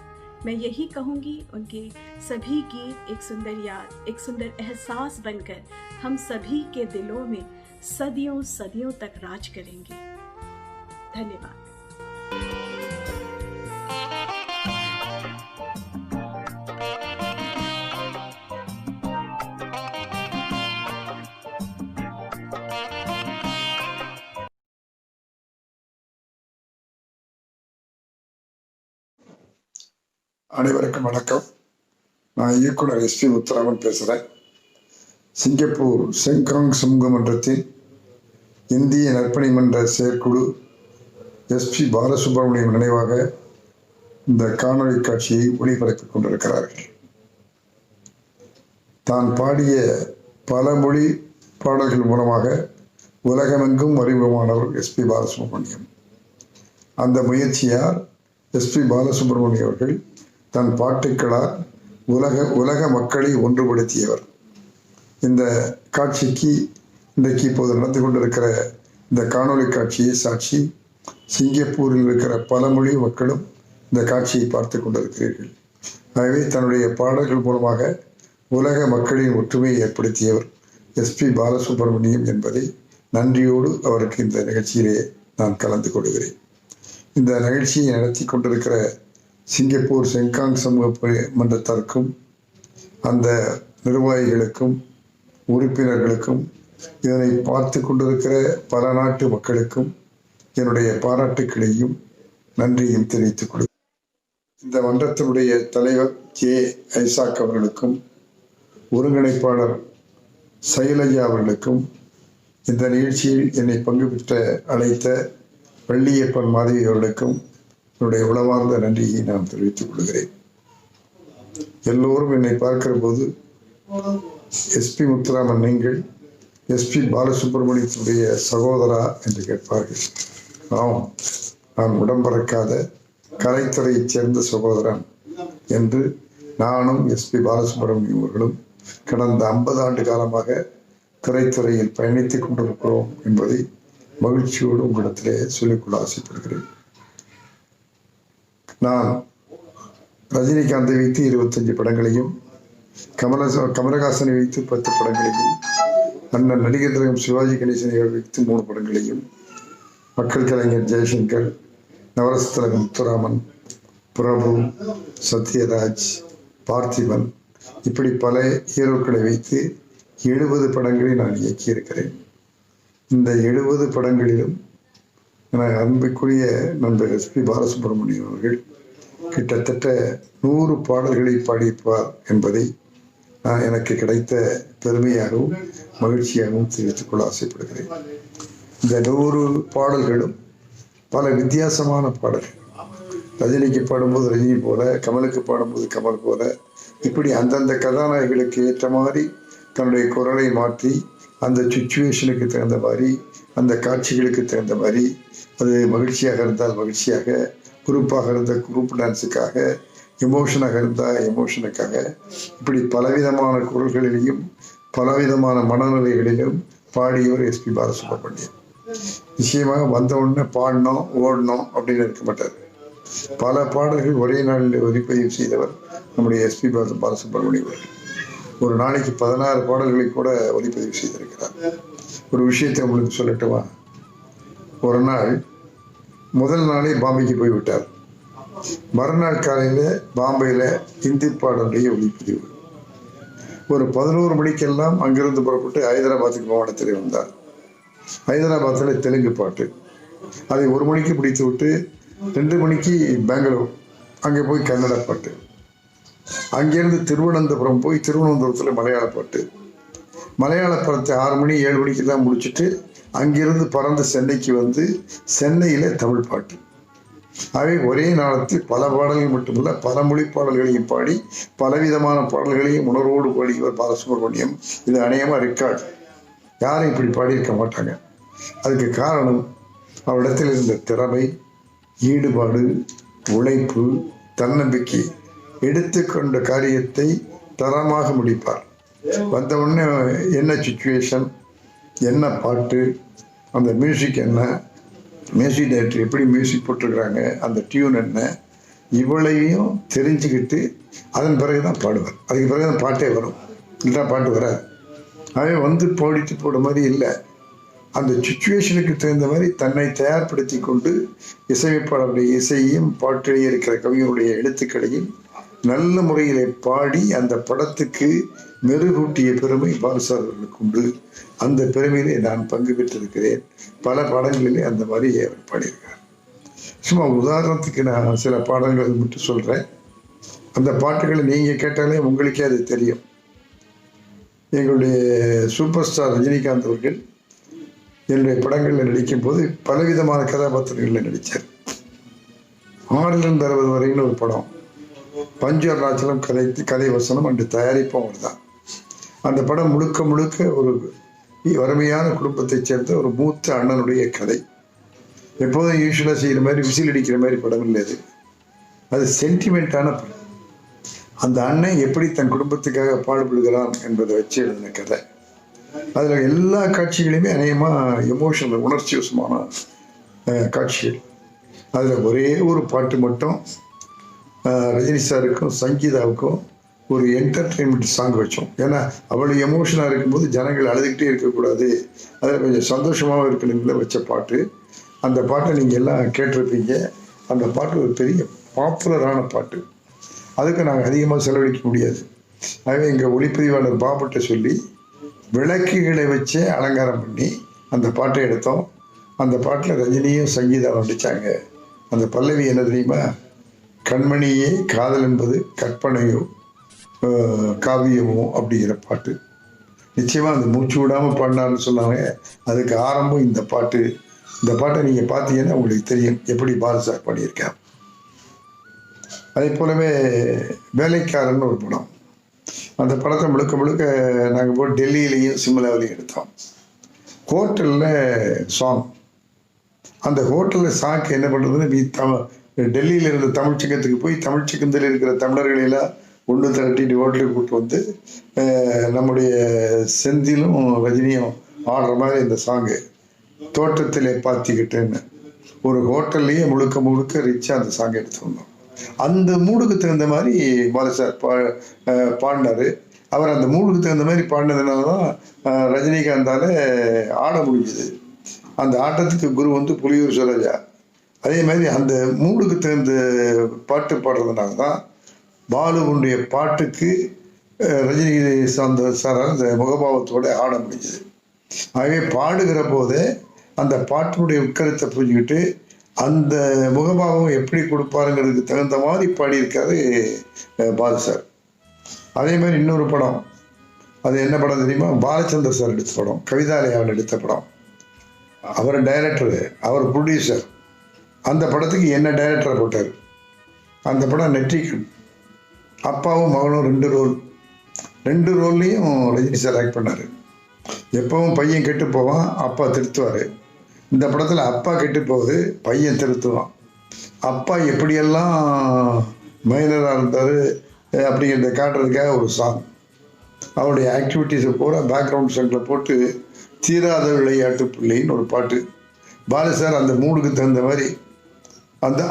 L: मैं यही कहूँगी, उनके सभी गीत एक सुंदर याद, एक सुंदर एहसास बनकर हम सभी के दिलों में सदियों सदियों तक राज करेंगे। धन्यवाद।
M: அனைவருக்கும் வணக்கம். நான் இயக்குனர் எஸ்பி முத்துராமன் பேசுகிறேன். சிங்கப்பூர் செங்காங் சமூக மன்றத்தின் இந்திய நற்பணி மன்ற செயற்குழு எஸ்பி பாலசுப்ரமணியம் நினைவாக இந்த காணொளி காட்சியை ஒளிபரப்பிக் கொண்டிருக்கிறார்கள். தான் பாடிய பல மொழி பாடல்கள் மூலமாக உலகமெங்கும் அறிமுகமானவர் எஸ்பி பாலசுப்ரமணியம். அந்த முயற்சியால் எஸ்பி பாலசுப்ரமணியம் அவர்கள் தன் பாட்டுக்களால் உலக மக்களை ஒன்றுபடுத்தியவர். இந்த காட்சிக்கு இன்றைக்கு இப்போது நடந்து கொண்டிருக்கிற இந்த காணொளி காட்சியை சாட்சி சிங்கப்பூரில் இருக்கிற பல மொழி மக்களும் இந்த காட்சியை பார்த்து கொண்டிருக்கிறீர்கள். ஆகவே தன்னுடைய பாடல்கள் மூலமாக உலக மக்களின் ஒற்றுமையை ஏற்படுத்தியவர் எஸ்பி பாலசுப்ரமணியம் என்பதை நன்றியோடு அவருக்கு இந்த நிகழ்ச்சியிலே நான் கலந்து கொள்கிறேன். இந்த நிகழ்ச்சியை நடத்தி கொண்டிருக்கிற சிங்கப்பூர் செங்காங் சமூக மன்றத்திற்கும் அந்த நிர்வாகிகளுக்கும் உறுப்பினர்களுக்கும் இதனை பார்த்து கொண்டிருக்கிற பல நாட்டு மக்களுக்கும் என்னுடைய பாராட்டுக்களையும் நன்றியும் தெரிவித்துக் கொள்கிறேன். இந்த மன்றத்தினுடைய தலைவர் ஜே ஐசாக் அவர்களுக்கும் ஒருங்கிணைப்பாளர் சைலஜா அவர்களுக்கும் இந்த நிகழ்ச்சியில் என்னை பங்கு பெற்ற அழைத்த வள்ளியப்பன் மாதவி அவர்களுக்கும் என்னுடைய உளமார்ந்த நன்றியை நான் தெரிவித்துக் கொள்கிறேன். எல்லோரும் என்னை பார்க்கிற போது எஸ்பி முத்துராமன் நீங்கள் எஸ்பி பாலசுப்ரமணியத்துடைய சகோதரா என்று கேட்பார்கள். நான் உடம்பறக்காத கலைத்துறையைச் சேர்ந்த சகோதரன் என்று நானும் எஸ்பி பாலசுப்ரமணியம் அவர்களும் கடந்த 50 ஆண்டு காலமாக திரைத்துறையில் பயணித்துக் கொண்டிருக்கிறோம் என்பதை மகிழ்ச்சியோடு உங்களிடத்திலே சொல்லிக்கொள்ள ஆசைப்படுகிறேன். நான் ரஜினிகாந்தை வைத்து 25 படங்களையும் கமலஹாசனை வைத்து 10 படங்களையும் அண்ணன் நடிகர் திலகம் சிவாஜி கணேசனை வைத்து 3 படங்களையும் மக்கள் கலைஞர் ஜெயசங்கர், நவரச திலகம் முத்துராமன், பிரபு, சத்யராஜ், பார்த்திபன் இப்படி பல ஹீரோக்களை வைத்து 70 படங்களை நான் இயக்கியிருக்கிறேன். இந்த 70 படங்களிலும் அன்புக்குரிய நண்பர் எஸ்பி பாலசுப்ரமணியம் அவர்கள் கிட்டத்தட்ட 100 பாடல்களை பாடியிருப்பார் என்பதை நான் எனக்கு கிடைத்த பெருமையாகவும் மகிழ்ச்சியாகவும் தெரிவித்துக் கொள்ள ஆசைப்படுகிறேன். இந்த 100 பாடல்களும் பல வித்தியாசமான பாடல்கள். ரஜினிக்கு பாடும்போது ரஜினி போல, கமலுக்கு பாடும்போது கமல் போல, இப்படி அந்தந்த கதாநாயகிகளுக்கு ஏற்ற மாதிரி தன்னுடைய குரலை மாற்றி அந்த சுச்சுவேஷனுக்கு தகுந்த மாதிரி அந்த காட்சிகளுக்கு தகுந்த மாதிரி அது மகிழ்ச்சியாக இருந்தால் மகிழ்ச்சியாக, குரூப்பாக இருந்தால் குரூப் டான்ஸுக்காக, எமோஷனாக இருந்தால் எமோஷனுக்காக, இப்படி பலவிதமான குரல்களிலேயும் பலவிதமான மனநிலைகளிலும் பாடியவர் எஸ்பி பாலசுப்ரமணியம். நிச்சயமாக வந்த உடனே பாடணும் ஓடணும் அப்படின்னு இருக்க மாட்டார். பல பாடல்கள் ஒரே நாளில் ஒலிப்பதிவு செய்தவர் நம்முடைய எஸ்பி பாலசுப்ரமணியம் அவர்கள். ஒரு நாளைக்கு 16 பாடல்களை கூட ஒலிப்பதிவு செய்திருக்கிறார். ஒரு விஷயத்தை உங்களுக்கு சொல்லட்டுமா? ஒரு நாள் முதல் நாளே பாம்பேக்கு போய்விட்டார். மறுநாள் காலையில் பாம்பேயில் ஹிந்தி பாடலுடைய ஒலிப்பதிவு. ஒரு 11 மணிக்கெல்லாம் அங்கிருந்து புறப்பட்டு ஹைதராபாத்துக்கு மாவட்டத்தில் வந்தார். ஹைதராபாத்தில் தெலுங்கு பாட்டு, அதை 1 மணிக்கு பிடித்து விட்டு 2 மணிக்கு பெங்களூர், அங்கே போய் கன்னட பாட்டு, அங்கேருந்து திருவனந்தபுரம் போய் திருவனந்தபுரத்தில் மலையாள பாட்டு, மலையாள படத்தை 6 மணி 7 மணிக்கு தான் முடிச்சுட்டு அங்கிருந்து பறந்து சென்னைக்கு வந்து சென்னையில் தமிழ் பாட்டு. ஆகவே ஒரே நாளத்தில் பல பாடல்கள் மட்டுமல்ல பல மொழி பாடல்களையும் பாடி பலவிதமான பாடல்களையும் உணர்வோடு பாடியவர் பாலசுப்ரமணியம். இது அநேகமாக ரெக்கார்டு, யாரும் இப்படி பாடியிருக்க மாட்டாங்க. அதுக்கு காரணம் அவரிடத்தில் இருந்த திறமை, ஈடுபாடு, உழைப்பு, தன்னம்பிக்கை. எடுத்துக்கொண்ட காரியத்தை தரமாக முடிப்பார். வந்த உடனே என்ன சுச்சுவேஷன், என்ன பாட்டு, அந்த மியூசிக் என்ன, மியூசிக் டைரக்டர் எப்படி மியூசிக் போட்டிருக்கிறாங்க, அந்த டியூன் என்ன, இவ்வளையும் தெரிஞ்சுக்கிட்டு அதன் பிறகு தான் பாடுவார். அதுக்கு பிறகு தான் பாட்டே வரும், இல்லைன்னா பாட்டு வராது. அவன் வந்து பாடிட்டு போட மாதிரி இல்லை, அந்த சுச்சுவேஷனுக்கு தகுந்த மாதிரி தன்னை தயார்படுத்தி கொண்டு இசையமைப்பாளருடைய இசையையும் பாட்டிலேயே இருக்கிற கவிஞருடைய எழுத்துக்களையும் நல்ல முறையில் பாடி அந்த படத்துக்கு மெருகூட்டிய பெருமை பாலசார் அவர்களுக்கு உண்டு. அந்த பெருமையிலே நான் பங்கு பெற்றிருக்கிறேன். பல பாடல்களிலே அந்த மாதிரி அவர் பாடியிருக்கார். சும்மா உதாரணத்துக்கு நான் சில பாடல்கள் மட்டும் சொல்கிறேன். அந்த பாட்டுகளை நீங்கள் கேட்டாலே உங்களுக்கே அது தெரியும். எங்களுடைய சூப்பர் ஸ்டார் ரஜினிகாந்த் அவர்கள் என்னுடைய படங்களில் நடிக்கும் போது பலவிதமான கதாபாத்திரங்களில் நடித்தார். 6லிருந்து 60 வரைன்னு ஒரு படம், பஞ்சு அருணாச்சலம் கதை வசனம் அன்று தயாரிப்பும் அவர் தான். அந்த படம் முழுக்க முழுக்க ஒரு வறுமையான குடும்பத்தைச் சேர்ந்த ஒரு மூத்த அண்ணனுடைய கதை. எப்போதும் யூஸ்வலாக செய்கிற மாதிரி விசில் அடிக்கிற மாதிரி படம் இல்லை அது. அது சென்டிமெண்ட்டான படம். அந்த அண்ணன் எப்படி தன் குடும்பத்துக்காக பாடுபடுகிறான் என்பதை வச்சு எழுதின கதை. அதில் எல்லா காட்சிகளையுமே அநேகமாக எமோஷனல், உணர்ச்சி வசமான காட்சிகள். அதில் ஒரே ஒரு பாட்டு மட்டும் ரஜினி சாருக்கும் சங்கீதாவுக்கும் ஒரு என்டர்டெயின்மெண்ட் சாங் வச்சோம். ஏன்னா அவ்வளோ எமோஷனாக இருக்கும்போது ஜனங்கள் அழுதுகிட்டே இருக்கக்கூடாது, அதில் கொஞ்சம் சந்தோஷமாகவும் இருக்கணுங்கள வச்ச பாட்டு. அந்த பாட்டை நீங்கள் எல்லாம் கேட்டிருப்பீங்க. அந்த பாட்டு ஒரு பெரிய பாப்புலரான பாட்டு. அதுக்கு நாங்கள் அதிகமாக செலவழிக்க முடியாது. ஆகவே எங்கள் ஒளிப்பதிவாளர் பாபுட்ட சொல்லி விளக்குகளை வச்சு அலங்காரம் பண்ணி அந்த பாட்டை எடுத்தோம். அந்த பாட்டில் ரஜினியும் சங்கீதா நடித்தாங்க. அந்த பல்லவி என்ன தெரியுமா? கண்மணியே காதல் என்பது கற்பனையோ காவியமோ அப்படிங்கிற பாட்டு. நிச்சயமாக அந்த மூச்சு விடாமல் பாடினான்னு சொன்னாங்க. அதுக்கு ஆரம்பம் இந்த பாட்டு. இந்த பாட்டை நீங்கள் பார்த்தீங்கன்னா உங்களுக்கு தெரியும் எப்படி பாலசார் பாடியிருக்கார். அதே போலவே வேலைக்காரன் ஒரு படம். அந்த படத்தை முழுக்க முழுக்க நாங்கள் போய் டெல்லியிலையும் சிம்லாவிலையும் எடுத்தோம். ஹோட்டலில் சாங். அந்த ஹோட்டலில் சாங்க்கு என்ன பண்ணுறதுன்னு டெல்லியில் இருந்த தமிழ்ச்சங்கத்துக்கு போய் தமிழ்ச்சங்கத்தில் இருக்கிற தமிழர்களெல்லாம் ஒன்று திரட்டிட்டு ஹோட்டலுக்கு கூப்பிட்டு வந்து நம்முடைய செந்திலும் ரஜினியும் ஆடுற மாதிரி இந்த சாங்கு தோட்டத்திலே பார்த்திக்கிட்டேன்னு ஒரு ஹோட்டல்லையே முழுக்க முழுக்க ரிச்சாக அந்த சாங்கை எடுத்து வந்தோம். அந்த மூடுக்கு தகுந்த மாதிரி பாலசார் பாடினார். அவர் அந்த மூடுக்கு தகுந்த மாதிரி பாடினதுனால தான் ரஜினிகாந்தால் ஆட முடிஞ்சுது. அந்த ஆட்டத்துக்கு குரு வந்து புலியூர் சுரஜா. அதே மாதிரி அந்த மூடுக்கு தகுந்த பாட்டு பாடுறதுனால தான் பாலுவுடைய பாட்டுக்கு ரஜினி சாரால் அந்த முகபாவத்தோடு ஆட முடிஞ்சுது. ஆகவே பாடுகிற போதே அந்த பாட்டினுடைய உட்கருத்தை புரிஞ்சுக்கிட்டு அந்த முகபாவம் எப்படி கொடுப்பாருங்கிறதுக்கு தகுந்த மாதிரி பாடியிருக்காரு பாலசார். அதே மாதிரி இன்னொரு படம், அது என்ன படம் தெரியுமா? பாலச்சந்தர் சார் எடுத்த படம், கவிதாலயாவில் எடுத்த படம். அவர் டைரக்டரு, அவர் ப்ரொடியூசர். அந்த படத்துக்கு என்ன டைரக்டரை போட்டார். அந்த படம் நெற்றிக்கண். அப்பாவும் மகனும் 2 ரோல்லையும் ரஜினி சார் ஆக்ட் பண்ணார். எப்பவும் பையன் கெட்டு போவான், அப்பா திருத்துவார். இந்த படத்தில் அப்பா கெட்டு போகுது, பையன் திருத்துவான். அப்பா எப்படியெல்லாம் மைனராக இருந்தார் அப்படிங்கிறத காட்டுறதுக்காக ஒரு சாங், அவருடைய ஆக்டிவிட்டீஸை பூரா பேக்ரவுண்ட் சாங்கில் போட்டு தீராத விளையாட்டு பிள்ளைன்னு ஒரு பாட்டு. பாலு சார் அந்த மூடுக்கு தகுந்த மாதிரி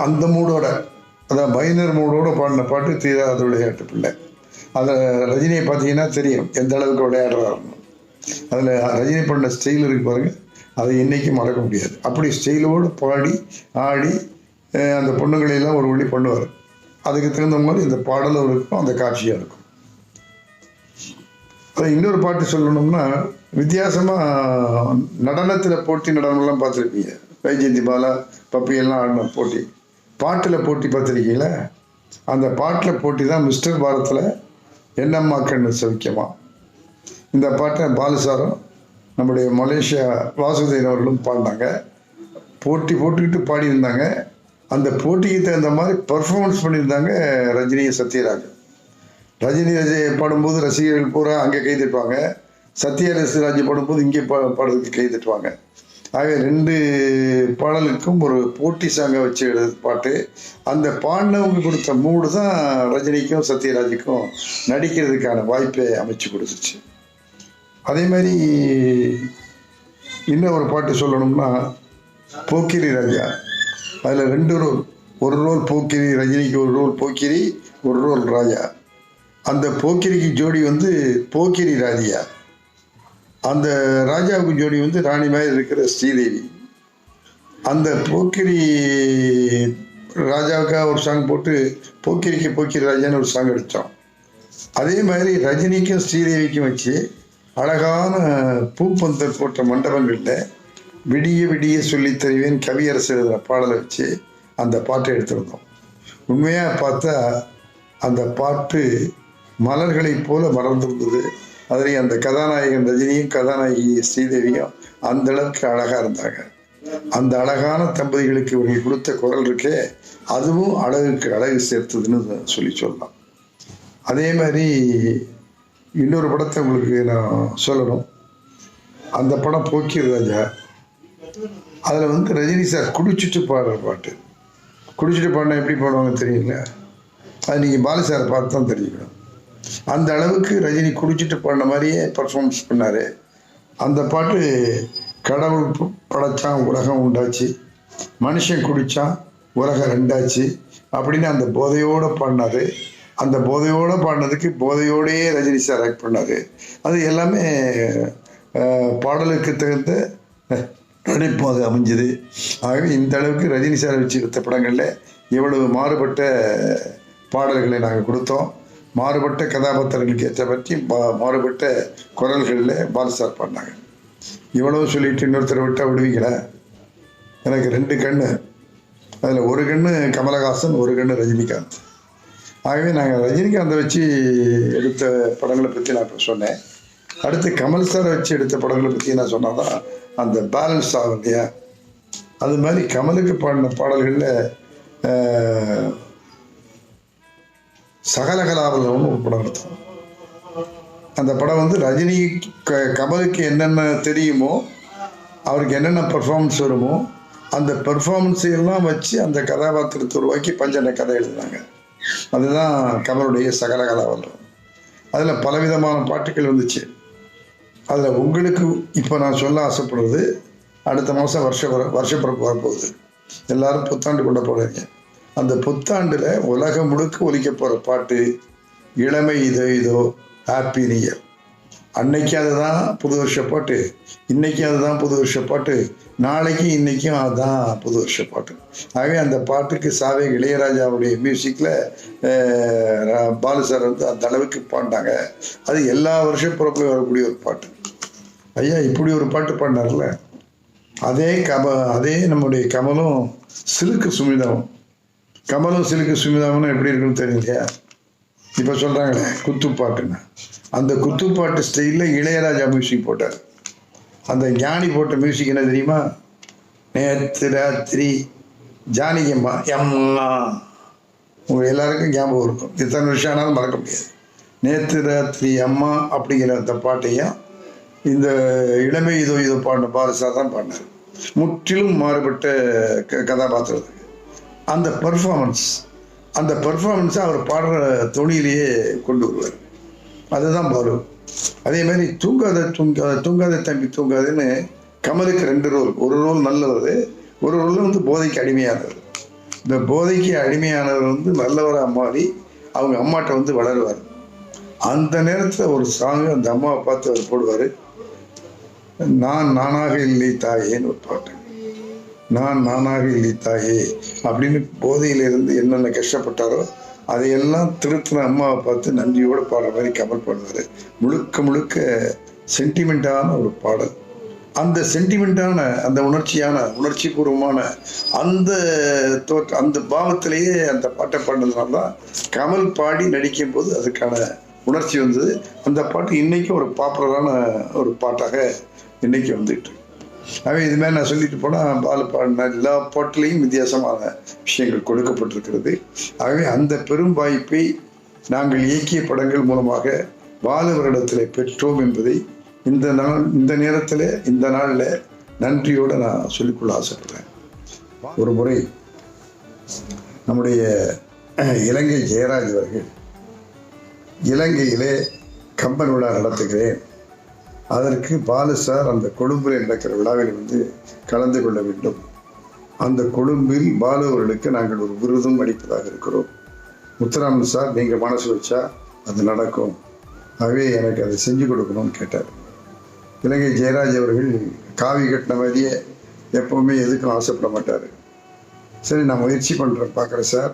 M: அந்த மூடோட, அதான் மைனர் மூடோட பாடின பாட்டு தீராத விளையாட்டு பிள்ளை. அதில் ரஜினியை பார்த்தீங்கன்னா தெரியும் எந்த அளவுக்கு விளையாடுறாருன்னு. அதில் ரஜினி பண்ண ஸ்டைல் இருக்கு பாருங்கள், அதை என்றைக்கும் மறக்க முடியாது. அப்படி ஸ்டைலோடு பாடி ஆடி அந்த பொண்ணுங்களையெல்லாம் ஒரு வழி பண்ணுவார். அதுக்கு தகுந்த மாதிரி இந்த பாடலும் இருக்கும், அந்த காட்சியாக இருக்கும். அதை இன்னொரு பாட்டு சொல்லணும்னா, வித்தியாசமாக நடனத்தில் போட்டி நடனம்லாம் பார்த்துருப்பீங்க. வைஜெயந்தி பாலா பப்பியெல்லாம் ஆடின போட்டி, பாட்டில் போட்டி பார்த்துருக்கீங்களா? அந்த பாட்டில் போட்டி தான் மிஸ்டர் பாரத்தில் என்னம்மா கண்ணு சவிக்கமா. இந்த பாட்டை பாலுசாரும் நம்முடைய மலேசியா வாசுதேவன் அவர்களும் பாடினாங்க. போட்டி போட்டுக்கிட்டு பாடியிருந்தாங்க. அந்த போட்டிக்கு தகுந்த மாதிரி பர்ஃபார்மன்ஸ் பண்ணியிருந்தாங்க ரஜினியும் சத்யராஜ். ரஜினி பாடும்போது ரசிகர்கள் பூரா அங்கே கை தட்டுவாங்க, சத்யராஜ் பாடும்போது இங்கே பாடுறதுக்கு கை தட்டுவாங்க. ஆக 2 பாடலுக்கும் ஒரு போட்டி சாங்கை வச்சு எழுது பாட்டு. அந்த பாடினவங்க கொடுத்த மூடு தான் ரஜினிக்கும் சத்யராஜுக்கும் நடிக்கிறதுக்கான வாய்ப்பை அமைச்சு கொடுத்துச்சு. அதே மாதிரி இன்னும் ஒரு பாட்டு சொல்லணும்னா, போக்கிரி ராஜா. அதில் 2 ரோல், ஒரு ரோல் போக்கிரி, ரஜினிக்கு ஒரு ரோல் போக்கிரி, ஒரு ரோல் ராஜா. அந்த போக்கிரிக்கு ஜோடி வந்து போக்கிரி ராதியா, அந்த ராஜாவுக்கு ஜோடி வந்து ராணி மாதிரி இருக்கிற ஸ்ரீதேவி. அந்த போக்கிரி ராஜாவுக்காக ஒரு சாங் போட்டு போக்கிரிக்கு போக்கிரி ராஜான்னு ஒரு சாங் அடித்தோம். அதே மாதிரி ரஜினிக்கும் ஸ்ரீதேவிக்கும் வச்சு அழகான பூப்பந்தல் போட்ட மண்டபங்களில் விடிய விடிய சொல்லித் தருவேன் கவியரசு எழுதுகிற பாடலை வச்சு அந்த பாட்டை எடுத்திருந்தோம். உண்மையாக பார்த்தா அந்த பாட்டு மலர்களைப் போல மலர்ந்திருந்தது. அதுலேயும் அந்த கதாநாயகன் ரஜினியும் கதாநாயகி ஸ்ரீதேவியும் அந்த அளவுக்கு அழகாக இருந்தாங்க. அந்த அழகான தம்பதிகளுக்கு இவர்கள் கொடுத்த குரல் இருக்கே, அதுவும் அழகுக்கு அழகு சேர்த்ததுன்னு சொல்லலாம். அதே மாதிரி இன்னொரு படத்தை உங்களுக்கு நான் சொல்லணும். அந்த படம் போக்கிரி ராஜா. அதில் வந்து ரஜினி சார் குடிச்சிட்டு பாடுற பாட்டு. குடிச்சிட்டு பாடினா எப்படி பாடுவாங்க தெரியல, அது நீங்கள் பாலு சாரை பார்த்து தான் தெரிஞ்சுக்கணும். அந்த அளவுக்கு ரஜினி குடிச்சிட்டு பாடின மாதிரியே பர்ஃபார்மன்ஸ் பண்ணார். அந்த பாட்டு கடவுள் படைச்சான் உலகம் உண்டாச்சு, மனுஷன் குடித்தான் உலகம் ரெண்டாச்சு அப்படின்னு அந்த போதையோடு பாடினார். அந்த போதையோடு பாடினதுக்கு போதையோடையே ரஜினி சார் ஆக்ட் பண்ணார். அது எல்லாமே பாடலுக்கு தகுந்த நடிப்பு அது அமைஞ்சுது. ஆகவே இந்த அளவுக்கு ரஜினி சார் வச்சு எடுத்த படங்களில் எவ்வளவு மாறுபட்ட பாடல்களை நாங்கள் கொடுத்தோம். மாறுபட்ட கதாபாத்திரங்களுக்கு ஏற்ற பற்றி மாறுபட்ட குரல்களில் பாலு சார் பாடினாங்க. இவ்வளவு சொல்லிட்டு இன்னொருத்தரை விட்டால் விடுவீங்களா? எனக்கு 2 கண்ணு, அதில் ஒரு கண்ணு கமலஹாசன், ஒரு கண்ணு ரஜினிகாந்த். ஆகவே நாங்கள் ரஜினிகாந்தை வச்சு எடுத்த படங்களை பற்றி நான் இப்போ சொன்னேன். அடுத்து கமல் சாரை வச்சு எடுத்த படங்களை பற்றி நான் சொன்னால் தான் அந்த பேலன்ஸ் ஆகும் இல்லையா? அது மாதிரி கமலுக்கு பாடின பாடல்களில் சகலகலாவலம்னு ஒரு படம் எடுத்தோம். அந்த படம் வந்து ரஜினி கமலுக்கு என்னென்ன தெரியுமோ, அவருக்கு என்னென்ன பெர்ஃபார்மன்ஸ் வருமோ, அந்த பெர்ஃபார்மன்ஸையெல்லாம் வச்சு அந்த கதாபாத்திரத்தை உருவாக்கி பஞ்சன கதை எழுதுனாங்க. அதுதான் கமலுடைய சகலகலாவலம். அதில் பலவிதமான பாட்டுகள் வந்துச்சு. அதில் உங்களுக்கு இப்போ நான் சொல்ல ஆசைப்படுறது, அடுத்த மாதம் வருஷப்பிறப்பு வரப்போகுது. எல்லாரும் புத்தாண்டு கொண்ட போகிறீங்க. அந்த புத்தாண்டில் உலகம் முழுக்க ஒலிக்க போகிற பாட்டு இளமை இதோ இதோ ஹாப்பி நியூ இயர். அன்னைக்கு அதுதான் புது வருஷ பாட்டு, இன்னைக்கு அதுதான் புது வருஷ பாட்டு, நாளைக்கு இன்னைக்கும் அதுதான் புது வருஷ பாட்டு. ஆகவே அந்த பாட்டுக்கு சாவே இளையராஜாவுடைய மியூசிக்கில் பாலு சார் வந்து அந்த அளவுக்கு பாடினாங்க. அது எல்லா வருஷ பிறப்புலையும் வரக்கூடிய ஒரு பாட்டு. ஐயா இப்படி ஒரு பாட்டு பாடினார்ல, அதே நம்முடைய கமலும் சிலுக்கு சுமிதாவும். கமலும் சிலுக்கு சுமிதாவும் எப்படி இருக்குன்னு தெரியலையா? இப்போ சொல்கிறாங்களே குத்துப்பாட்டுன்னு, அந்த குத்துப்பாட்டு ஸ்டைலில் இளையராஜா மியூசிக் போட்டார். அந்த ஞானி போட்ட மியூசிக் என்ன தெரியுமா? நேற்று ராத்திரி ஜானகி அம்மா எம்மா உங்கள் எல்லாருக்கும் ஞாபகம் இருக்கும். எத்தனை வருஷம் ஆனாலும் மறக்க முடியாது. நேற்று ராத்திரி அம்மா அப்படிங்கிற அந்த பாட்டையும் இந்த இளமை இதோ இதோ பாடின பாரதியார் தான் பாடினார். முற்றிலும் மாறுபட்ட கதாபாத்திரத்துக்கு அந்த பர்ஃபார்மன்ஸை அவர் பாடுற தொனியிலேயே கொண்டு வருவார். அதுதான் பாலு. அதே மாதிரி தூங்காத தம்பி தூங்காதுன்னு கமலுக்கு 2 ரோல். ஒரு ரோல் நல்லவர், ஒரு ரோல் வந்து போதைக்கு அடிமையானவர். இந்த போதைக்கு அடிமையானவர் வந்து நல்லவராக மாறி அவங்க அம்மாட்ட வந்து வளருவார். அந்த நேரத்தில் ஒரு சாங் அந்த அம்மாவை பார்த்து அவர் போடுவார். நான் நானாக இல்லை தாயேன்னு ஒரு பாட்டு. நான் நானாக இல்லை தாயே அப்படின்னு போதையிலிருந்து என்னென்ன கஷ்டப்பட்டாரோ அதையெல்லாம் திருத்தின அம்மாவை பார்த்து நன்றியோடு பாடுற மாதிரி கமல் பாடுவார். முழுக்க முழுக்க சென்டிமெண்ட்டான ஒரு பாடல். அந்த சென்டிமெண்ட்டான அந்த உணர்ச்சி பூர்வமான அந்த பாவத்திலேயே அந்த பாட்டை பாடினதுனால தான் கமல் பாடி நடிக்கும் போது அதுக்கான உணர்ச்சி வந்தது. அந்த பாட்டு இன்றைக்கும் ஒரு பாப்புலரான ஒரு பாட்டாக இன்றைக்கி வந்துட்டு. ஆகவே இதுமாதிரி நான் சொல்லிட்டு போனால் பாலு பாடின எல்லா பாட்டிலையும் வித்தியாசமான விஷயங்கள் கொடுக்கப்பட்டிருக்கிறது. ஆகவே அந்த பெரும் வாய்ப்பை நாங்கள் இயக்கிய படங்கள் மூலமாக பாலுவரிடத்தில் பெற்றோம் என்பதை இந்த நேரத்தில் இந்த நாளில் நன்றியோடு நான் சொல்லிக்கொள்ள ஆசைப்படுறேன். ஒரு முறை நம்முடைய இலங்கை ஜெயராஜ் அவர்கள் இலங்கையிலே கம்பன் விழா நடத்துகிறேன், அதற்கு பாலு சார் அந்த கொழும்பில் நடக்கிற விழாவில் வந்து கலந்து கொள்ள வேண்டும், அந்த கொழும்பில் பாலு அவர்களுக்கு நாங்கள் ஒரு விருதும் அளிப்பதாக இருக்கிறோம், முத்துராமன் சார் நீங்கள் மனசு வச்சா அது நடக்கும், ஆகவே எனக்கு அதை செஞ்சு கொடுக்கணும்னு கேட்டார். இலங்கை ஜெயராஜ் அவர்கள் காவி கட்டின மாதிரியே எப்போவுமே எதுக்கும் ஆசைப்பட மாட்டார். சரி நான் முயற்சி பண்ணுறேன் பார்க்குறேன் சார்,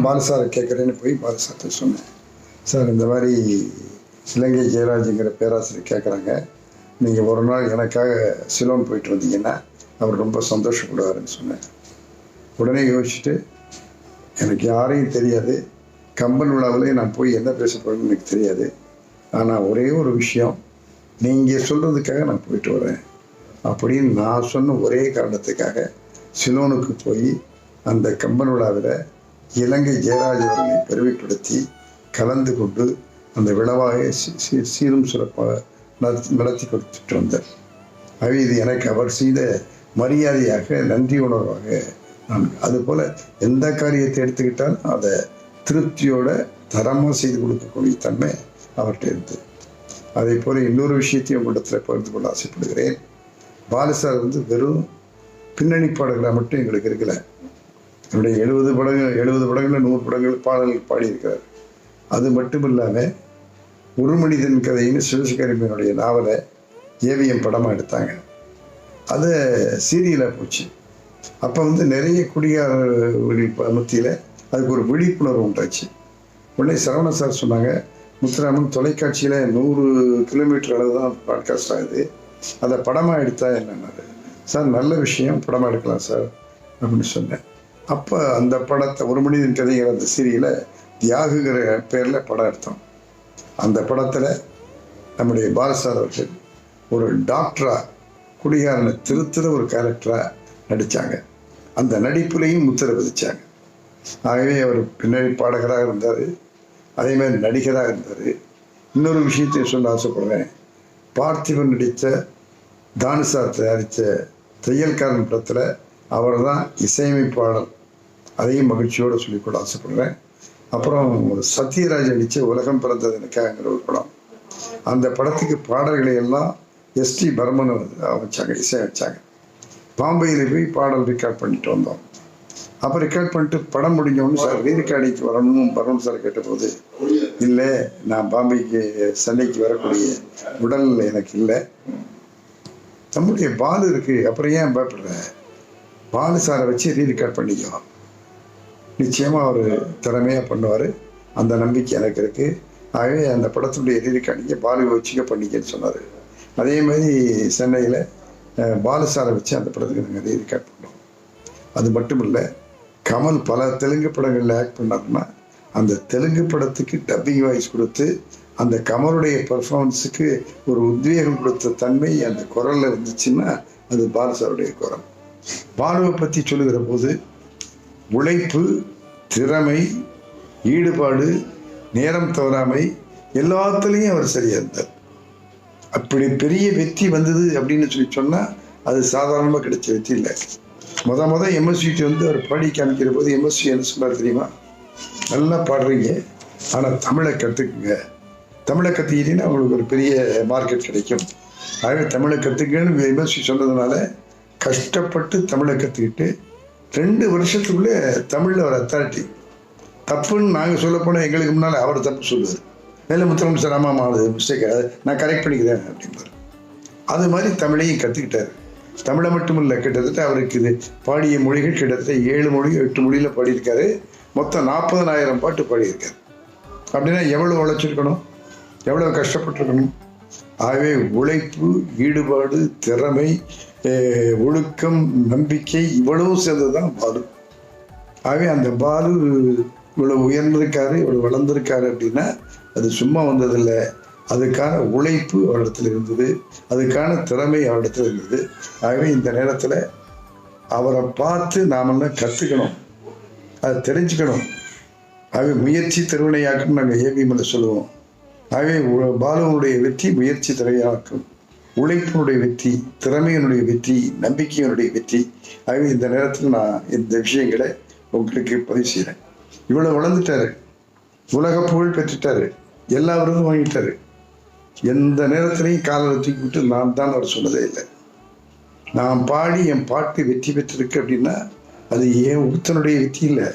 M: பாலு சாரை கேட்குறேன்னு போய் பாலு சார்கிட்ட சொன்னேன். சார் இந்த மாதிரி இலங்கை ஜெயராஜுங்கிற பேராசிரியர் கேட்குறாங்க, நீங்கள் ஒரு நாள் எனக்காக சிலோன் போயிட்டு வந்தீங்கன்னா அவர் ரொம்ப சந்தோஷப்படுவாருன்னு சொன்னேன். உடனே யோசிச்சுட்டு எனக்கு யாரையும் தெரியாது, கம்பன் விழாவிலே நான் போய் என்ன பேச போகிறேன்னு எனக்கு தெரியாது, ஆனால் ஒரே ஒரு விஷயம் நீங்கள் சொல்கிறதுக்காக நான் போயிட்டு வரேன் அப்படின்னு நான் சொன்ன ஒரே காரணத்துக்காக சிலோனுக்கு போய் அந்த கம்பன் விழாவில் இலங்கை ஜெயராஜ் அவர்களை பெருமைப்படுத்தி கலந்து கொண்டு அந்த விழாவாக சீரும் சிறப்பாக நடத்தி கொடுத்துட்டு வந்தார். ஆகவே இது எனக்கு அவர் செய்த மரியாதையாக நன்றி உணர்வாக நான் அதுபோல் எந்த காரியத்தை எடுத்துக்கிட்டாலும் அதை திருப்தியோட தரமாக செய்து கொடுக்கக்கூடிய தன்மை அவர்கிட்ட இருந்தது. அதே போல் இன்னொரு விஷயத்தையும் உங்களிடத்தில் பகிர்ந்து கொள்ள ஆசைப்படுகிறேன். பாலு சார் வந்து வெறும் பின்னணி பாடல்களாக மட்டும் எங்களுக்கு இருக்கல, என்னுடைய 70 படங்களில் 100 படங்கள் பாடல்கள் பாடியிருக்கிறார். அது மட்டும் இல்லாமல் ஒரு மனிதன் கதைன்னு சிவசங்கரிமையினுடைய நாவலை ஏவிஎம் படமாக எடுத்தாங்க, அதை சீரியலாக போச்சு. அப்போ வந்து நிறைய குடிகாரர்கள் மத்தியில் அதுக்கு ஒரு விழிப்புணர்வு உண்டாச்சு. உடனே சரவண சார் சொன்னாங்க, முத்துராமன் தொலைக்காட்சியில் 100 கிலோமீட்டர் அளவு தான் பாட்காஸ்ட் ஆகுது, அதை படமாக எடுத்தா என்னன்னாரு. சார் நல்ல விஷயம், படமாக எடுக்கலாம் சார் அப்படின்னு சொன்னேன். அப்போ அந்த படத்தை ஒரு மனிதன் கதைங்கிற அந்த சீரியலை தியாகுங்கிற பேரில் படம் எடுத்தோம். அந்த படத்தில் நம்முடைய பாலசார் அவர்கள் ஒரு டாக்டராக குடிகாரனை திருத்துற ஒரு கேரக்டராக நடித்தாங்க. அந்த நடிப்புலையும் முத்திரை பதிச்சாங்க. ஆகவே அவர் பின்னணி பாடகராக இருந்தார், அதே மாதிரி நடிகராக இருந்தார். இன்னொரு விஷயத்தை சொல்ல ஆசைப்படுறேன். பார்த்திபன் நடித்த தானுசார் தயாரித்த தையல்காரன் படத்தில் அவர் தான் இசையமைப்பாளர், அதையும் மகிழ்ச்சியோடு சொல்லிக்கொள்ள ஆசைப்படுறேன். அப்புறம் சத்யராஜ் நடித்த உலகம் பிறந்தது எனக்காங்கிற ஒரு படம், அந்த படத்துக்கு பாடல்களை எல்லாம் எஸ்டி பர்மன் அமைச்சாங்க, இசையமைச்சாங்க. பாம்பேயில் போய் பாடல் ரெக்கார்ட் பண்ணிட்டு வந்தோம். அப்போ ரெக்கார்ட் பண்ணிட்டு படம் முடிஞ்சோன்னு சார் ரீரெக்கார்டிங்க்கு வரணும்னு சார் கேட்டபோது, இல்லை நான் பாம்பேக்கு சென்னைக்கு வரக்கூடிய உடல் எனக்கு இல்லை, நம்முடைய பாலு இருக்குது, அப்புறம் ஏன் பயப்படுற, பாலு சாரை வச்சு ரீரெக்கார்ட் பண்ணிக்கலாம், நிச்சயமாக அவர் திறமையாக பண்ணுவார், அந்த நம்பிக்கை எனக்கு இருக்குது. ஆகவே அந்த படத்துடைய ரீரெக்கார்டிங்கை பாலுவை வச்சுக்க பண்ணிக்கன்னு சொன்னார். அதே மாதிரி சென்னையில் பாலு சாரை வச்சு அந்த படத்துக்கு நாங்கள் ரீரெக்கார்ட் பண்ணோம். அது மட்டும் இல்லை, கமல் பல தெலுங்கு படங்களில் ஆக்ட் பண்ணாருன்னா அந்த தெலுங்கு படத்துக்கு டப்பிங் வாய்ஸ் கொடுத்து அந்த கமலுடைய பெர்ஃபார்மன்ஸுக்கு ஒரு உத்வேகம் கொடுத்த தன்மை அந்த குரலில் வந்துச்சுன்னா அது பாலு சாருடைய குரல். பாலுவை பற்றி சொல்லுகிற போது உழைப்பு, திறமை, ஈடுபாடு, நேரம் தவறாமை எல்லாத்துலேயும் அவர் சரியாக இருந்தார். அப்படி பெரிய வெற்றி வந்தது அப்படின்னு சொன்னால் அது சாதாரணமாக கிடைச்ச வெற்றி இல்லை. முத எம்எஸ்விக்கு வந்து அவர் பாடி காமிக்கிற போது எம்எஸ்வி என்ன சொன்னார் தெரியுமா? நல்லா பாடுறீங்க, ஆனால் தமிழை கற்றுக்குங்க. தமிழை கற்றுக்கிட்டீங்கன்னா அவங்களுக்கு ஒரு பெரிய மார்க்கெட் கிடைக்கும். ஆகவே தமிழை கற்றுக்கன்னு எம்எஸ்வி சொன்னதுனால கஷ்டப்பட்டு தமிழை கற்றுக்கிட்டு 2 வருஷத்துக்குள்ளே தமிழில் ஒரு அத்தாரிட்டி. தப்புன்னு நாங்கள் சொல்ல போனால் எங்களுக்கு முன்னால் அவர் தப்பு சொல்லுவார். மேலே முத்தரமன் சார் ஆமாம் அது மிஸ்டேக், நான் கரெக்ட் பண்ணிக்கிறேன் அப்படின்பார். அது மாதிரி தமிழையும் கற்றுக்கிட்டார். தமிழை மட்டும் இல்லை, கிட்டத்தட்ட அவருக்கு இது பாடிய மொழிகள் கிட்டத்தட்ட 7 மொழி 8 மொழியில் பாடியிருக்காரு. மொத்தம் 40,000 பாட்டு பாடியிருக்காரு. அப்படின்னா எவ்வளோ உழைச்சிருக்கணும், எவ்வளோ கஷ்டப்பட்டிருக்கணும். ஆகவே உழைப்பு, ஈடுபாடு, திறமை, ஒழுக்கம், நம்பிக்கை இவ்வளவும் சேர்ந்தது தான் பாலு. ஆகவே அந்த பாலு இவ்வளோ உயர்ந்திருக்காரு, இவ்வளோ வளர்ந்திருக்காரு அப்படின்னா அது சும்மா வந்ததில்லை. அதுக்கான உழைப்பு அவரிடத்தில் இருந்தது, அதுக்கான திறமை அவரிடத்தில் இருந்தது. ஆகவே இந்த நேரத்தில் அவரை பார்த்து நாமெல்லாம் கற்றுக்கணும், அதை தெரிஞ்சுக்கணும். ஆகவே முயற்சி திருவினையாக்கும் நாங்கள் ஏபிஎம்ல சொல்லுவோம். ஆகவே பாலுவனுடைய வெற்றி முயற்சி திறமையாக்கும், உழைப்பினுடைய வெற்றி, திறமையினுடைய வெற்றி, நம்பிக்கையினுடைய வெற்றி. ஆகவே இந்த நேரத்தில் நான் இந்த விஷயங்களை உங்களுக்கு பதிவு செய்கிறேன். இவ்வளோ வளர்ந்துட்டாரு, உலக புகழ் பெற்றுட்டாரு, எல்லா விருதும் வாங்கிட்டாரு. எந்த நேரத்திலையும் காலில் தூக்கி விட்டு நான் தான் அவர் சொன்னதே இல்லை. நான் பாடி என் பாட்டு வெற்றி பெற்றிருக்கு அப்படின்னா அது ஏன் ஒருத்தனுடைய வெற்றி இல்லை.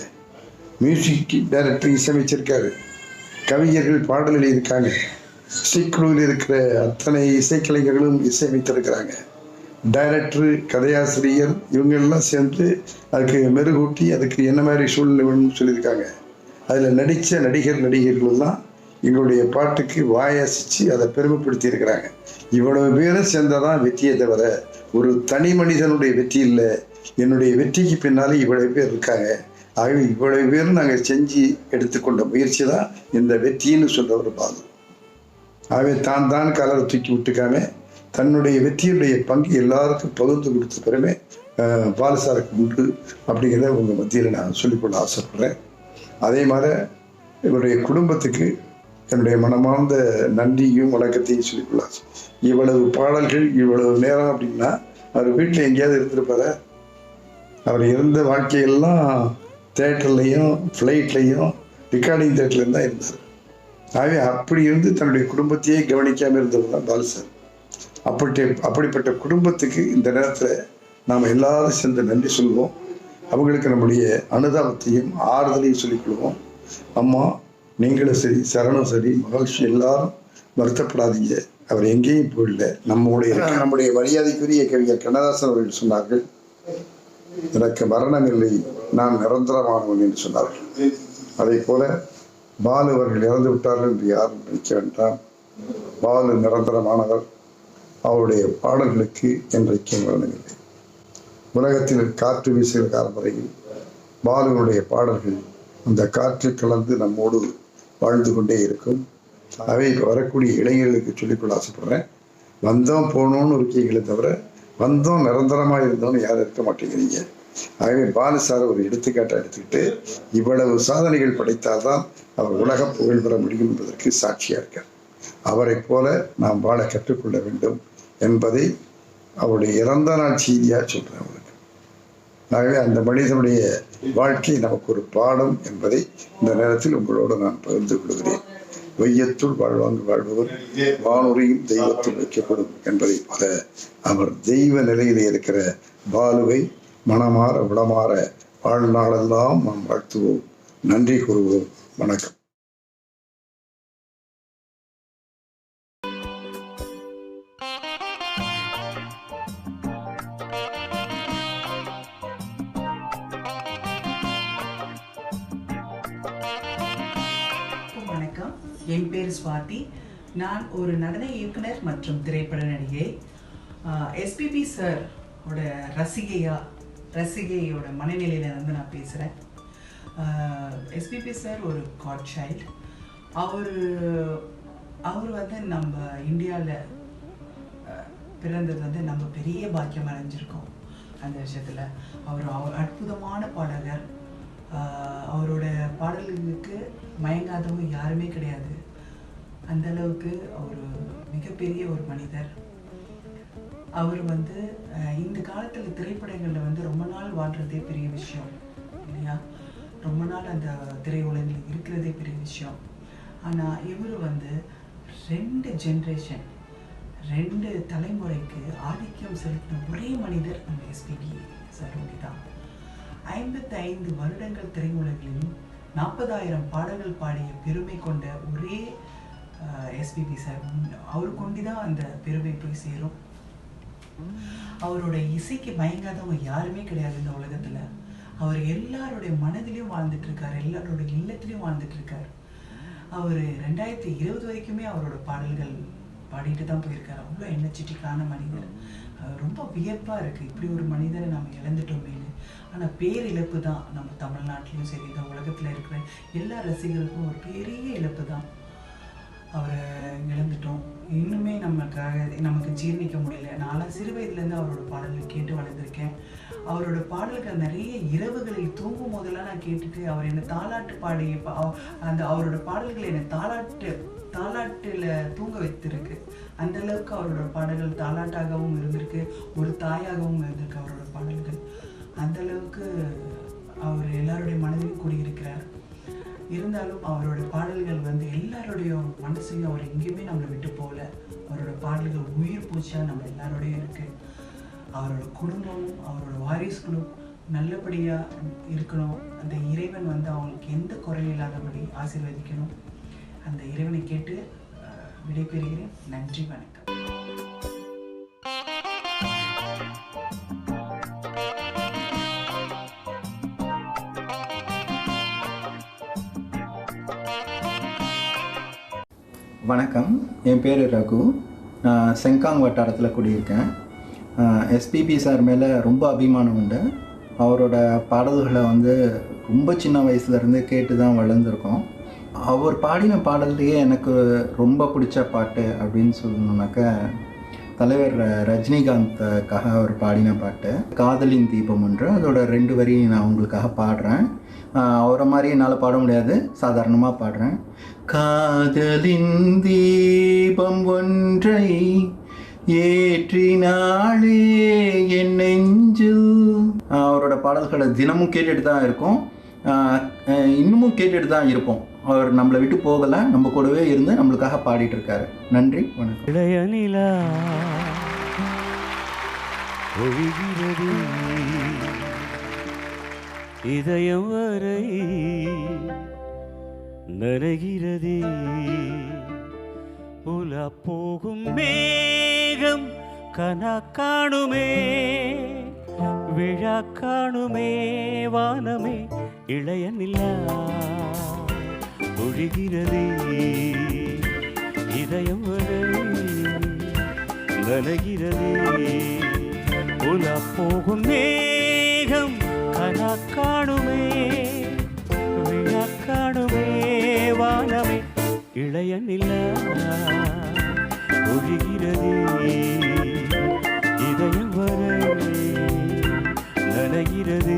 M: மியூசிக் டைரக்டர் இசையமைச்சிருக்காரு, கவிஞர்கள் பாடல் எழுதியிருக்காங்க, இசைக்குழுவில் இருக்கிற அத்தனை இசைக்கலைஞர்களும் இசையமைத்திருக்கிறாங்க, டைரக்டர், கதையாசிரியர் இவங்கெல்லாம் சேர்ந்து அதுக்கு மெருகூட்டி அதுக்கு என்ன மாதிரி சூழ்நிலை வேணும்னு சொல்லியிருக்காங்க. அதில் நடித்த நடிகர்கள்லாம் எங்களுடைய பாட்டுக்கு வாயசித்து அதை பெருமைப்படுத்தி இருக்கிறாங்க. இவ்வளவு பேரும் சேர்ந்ததான் வெற்றியை தவிர ஒரு தனி மனிதனுடைய வெற்றி இல்லை. என்னுடைய வெற்றிக்கு பின்னாலே இவ்வளவு பேர் இருக்காங்க. ஆகவே இவ்வளவு பேரும் நாங்கள் செஞ்சு எடுத்துக்கொண்ட முயற்சி தான் இந்த வெற்றின்னு சொல்ற ஒரு பாலு. ஆகவே தான் கலரை தூக்கி விட்டுக்காம தன்னுடைய வெற்றியுடைய பங்கு எல்லாருக்கும் பகிர்ந்து கொடுத்த பிறமே பாலசாருக்கு உண்டு அப்படிங்கிறத உங்கள் மத்தியில் நான் சொல்லிக்கொள்ள ஆசைப்படுறேன். அதே மாதிரி இவருடைய குடும்பத்துக்கு என்னுடைய மனமார்ந்த நன்றியும் வணக்கத்தையும் சொல்லிக்கொள்ள. இவ்வளவு பாடல்கள், இவ்வளவு நேரம் அப்படின்னா அவர் வீட்டில் எங்கேயாவது இருந்திருப்பார? அவர் இருந்த வாழ்க்கையெல்லாம் தேட்டர்லையும் ஃப்ளைட்லையும் ரெக்கார்டிங் தேட்டர்லையும் தான் இருந்தார். ஆகவே அப்படி இருந்து தன்னுடைய குடும்பத்தையே கவனிக்காமல் இருந்தவர் தான் பாலு சார். அப்படிப்பட்ட குடும்பத்துக்கு இந்த நேரத்தில் நாம் எல்லாரும் சேர்ந்து நன்றி சொல்லுவோம். அவங்களுக்கு நம்முடைய அனுதாபத்தையும் ஆறுதலையும் சொல்லிக்கொள்வோம். அம்மா நீங்களும் சரி, சரணும் சரி, மகிழ்ச்சி எல்லாரும் வருத்தப்படாதீங்க, அவர் எங்கேயும் போயிடல, நம்முடைய மரியாதைக்குரிய கவிஞர் கண்ணதாசன் அவர்கள் சொன்னார்கள், எனக்கு மரணம் இல்லை, நான் நிரந்தரமானவன் என்று சொன்னார்கள். அதே போல பாலு அவர்கள் இறந்து விட்டார்கள் என்று யாரும் நினைக்க வேண்டாம். பாலு நிரந்தரமானவர். அவருடைய பாடல்களுக்கு என்றைக்கும் மரணமில்லை. உலகத்தில் காற்று வீசுகிற காலம் வரையில் பாலுவனுடைய பாடல்கள் அந்த காற்றில் கலந்து நம்மோடு வாழ்ந்து கொண்டே இருக்கும். அவை இப்போ வரக்கூடிய இளைஞர்களுக்கு சொல்லிக்கொள்ள ஆசைப்படுறேன். வந்தோம் போனோன்னு இருக்கீங்களே தவிர வந்தோம் நிரந்தரமாக இருந்தோன்னு யாரும் இருக்க மாட்டேங்கிறீங்க. ஆகவே பாலு சார் ஒரு எடுத்துக்காட்டை எடுத்துக்கிட்டு இவ்வளவு சாதனைகள் படைத்தால்தான் அவர் உலக புகழ் பெற முடியும் என்பதற்கு சாட்சியாக இருக்கார். அவரை போல நாம் வாழ கற்றுக்கொள்ள வேண்டும் என்பதை அவருடைய இறந்த நாள் செய்தியாக சொல்கிறேன் அவருக்கு. ஆகவே அந்த மனிதனுடைய வாழ்க்கை நமக்கு ஒரு பாடம் என்பதை இந்த நேரத்தில் உங்களோடு நான் பகிர்ந்து கொள்கிறேன். வையத்துள் வாழ்பவர் வானுரையும் தெய்வத்துள் வைக்கப்படும் என்பதை போல அவர் தெய்வ நிலையிலே இருக்கிற பாலுவை மனமாற உளமாற வாழ்நாளெல்லாம் நாம் வாழ்த்துவோம், நன்றி கூறுவோம். வணக்கம்.
N: வணக்கம், என் பேர் சுவாதி. நான் ஒரு நடன இயக்குனர் மற்றும் திரைப்பட நடிகை. எஸ்பிபி சார் ஓட ரசிகையோட மனநிலையில இருந்து நான் பேசுகிறேன். எஸ்பிபி சார் ஒரு காட் சைல்ட். அவர் வந்து நம்ம இந்தியாவில் பிறந்தது வந்து நம்ம பெரிய பாக்கியம் அடைஞ்சிருக்கோம். அந்த விஷயத்தில் அவர் அற்புதமான பாடகர், அவரோட பாடல்களுக்கு மயங்காதவங்க யாருமே கிடையாது. அந்த அளவுக்கு அவர் மிகப்பெரிய ஒரு மனிதர். அவர் வந்து இந்த காலத்தில் திரைப்படங்களில் வந்து ரொம்ப நாள் வாழ்கிறதே பெரிய விஷயம் இல்லையா? ரொம்ப நாள் அந்த திரையுலகில் இருக்கிறதே பெரிய விஷயம். ஆனால் இவர் வந்து 2 ஜென்ரேஷன் 2 தலைமுறைக்கு ஆதிக்கம் செலுத்தின ஒரே மனிதர் நம்ம எஸ்பிபி சார் தான். 55 வருடங்கள் திரையுலகிலும் 40,000 பாடல்கள் பாடிய பெருமை கொண்ட ஒரே எஸ்பிபி சார். அவர் கொண்டு தான் அந்த பெருமை போய் சேரும். அவரோட இசைக்கு மயங்காதவங்க யாருமே கிடையாது இந்த உலகத்தில். அவர் எல்லாருடைய மனதிலையும் வாழ்ந்துட்டு இருக்கார், எல்லாருடைய இல்லத்திலையும் வாழ்ந்துட்டு இருக்கார். அவர் 2020 வரைக்குமே அவரோட பாடல்கள் பாடிட்டு தான் போயிருக்காரு. அவ்வளோ எனர்ஜெட்டிக்கான மனிதர். ரொம்ப வியப்பாக இருக்குது இப்படி ஒரு மனிதரை நம்ம இழந்துட்டோமேனு. ஆனால் பேரிழப்பு தான் நம்ம தமிழ்நாட்டிலையும் சரி இந்த உலகத்தில் இருக்கிற எல்லா ரசிகர்களுக்கும் ஒரு பெரிய இழப்பு தான். அவரை இழந்துட்டோம். இன்னுமே நமக்கு ஜீர்ணிக்க முடியல. நான்லாம் சிறு வயதுலேருந்து அவரோட பாடல்கள் கேட்டு வளர்ந்துருக்கேன். அவரோட பாடல்கள் நிறைய இரவுகளில் தூங்கும் போதெல்லாம் நான் கேட்டுட்டு அவர் என்னை தாலாட்டு பாடிய அந்த அவரோட பாடல்கள் என்னை தாலாட்டில் தூங்க வைத்திருக்கு. அந்த அளவுக்கு அவரோட பாடல்கள் தாலாட்டாகவும் இருந்திருக்கு, ஒரு தாயாகவும் இருந்திருக்கு அவரோட பாடல்கள். அந்த அளவுக்கு அவர் எல்லாருடைய மனதிலும் கூடியிருக்கிறார். இருந்தாலும் அவரோட பாடல்கள் வந்து எல்லாருடைய மனசையும் அவர் எங்கேயுமே நம்மளை விட்டு போகல. அவரோட பாடல்கள் உயிர் பூச்சாக நம்ம எல்லாரோடையும் இருக்குது. அவரோட குடும்பமும் அவரோட வாரிசுகளும் நல்லபடியாக இருக்கணும். அந்த இறைவன் வந்து அவங்களுக்கு எந்த குறையும் இல்லாதபடி ஆசீர்வதிக்கணும். அந்த இறைவனை கேட்டு விடைபெறுகிறேன். நன்றி, வணக்கம்.
O: வணக்கம், என் பேர் ரகு. நான் செங்காங் வட்டாரத்தில் குடியிருக்கேன். எஸ்பிபி சார் மேலே ரொம்ப அபிமானம் உண்டு. அவரோட பாடல்களை வந்து ரொம்ப சின்ன வயசுலேருந்து கேட்டு தான் வளர்ந்துருக்கோம். அவர் பாடின பாடல்லையே எனக்கு ரொம்ப பிடிச்ச பாட்டு அப்படின்னு சொல்லணுன்னாக்கா தலைவர் ரஜினிகாந்த்காக அவர் பாடின பாட்டு காதலின் தீபம் ஒன்று. அதோட 2 வரி நான் உங்களுக்காக பாடுறேன். அவரை மாதிரி என்னால் பாட முடியாது, சாதாரணமாக பாடுறேன். காதலின் தீபம் ஒன்றை ஏற்றினாளே என் நெஞ்சில். அவரோட பாடல்களை தினமும் கேட்டுட்டு தான் இருக்கோம், இன்னமும் கேட்டுட்டு தான் இருப்போம். அவர் நம்மளை விட்டு போகலை, நம்ம கூடவே இருந்து நம்மளுக்காக பாடிட்டு இருக்காரு. நன்றி, வணக்கம்.
A: இளையனிலா ஒழிகிறது இதயம் வரை நனைகிறதே உலா போகும் மேகம் கனா காணுமே விழா காணுமே வானமே இளையனிலா ஒழிகிறதே இதயம் வரை நனைகிறதே உலா போகும் மேகம் கனா காணுமே விழா காணுமே வானமே இளையனிலா ஒழிகிறதே இதயம் வரை நனைகிறதே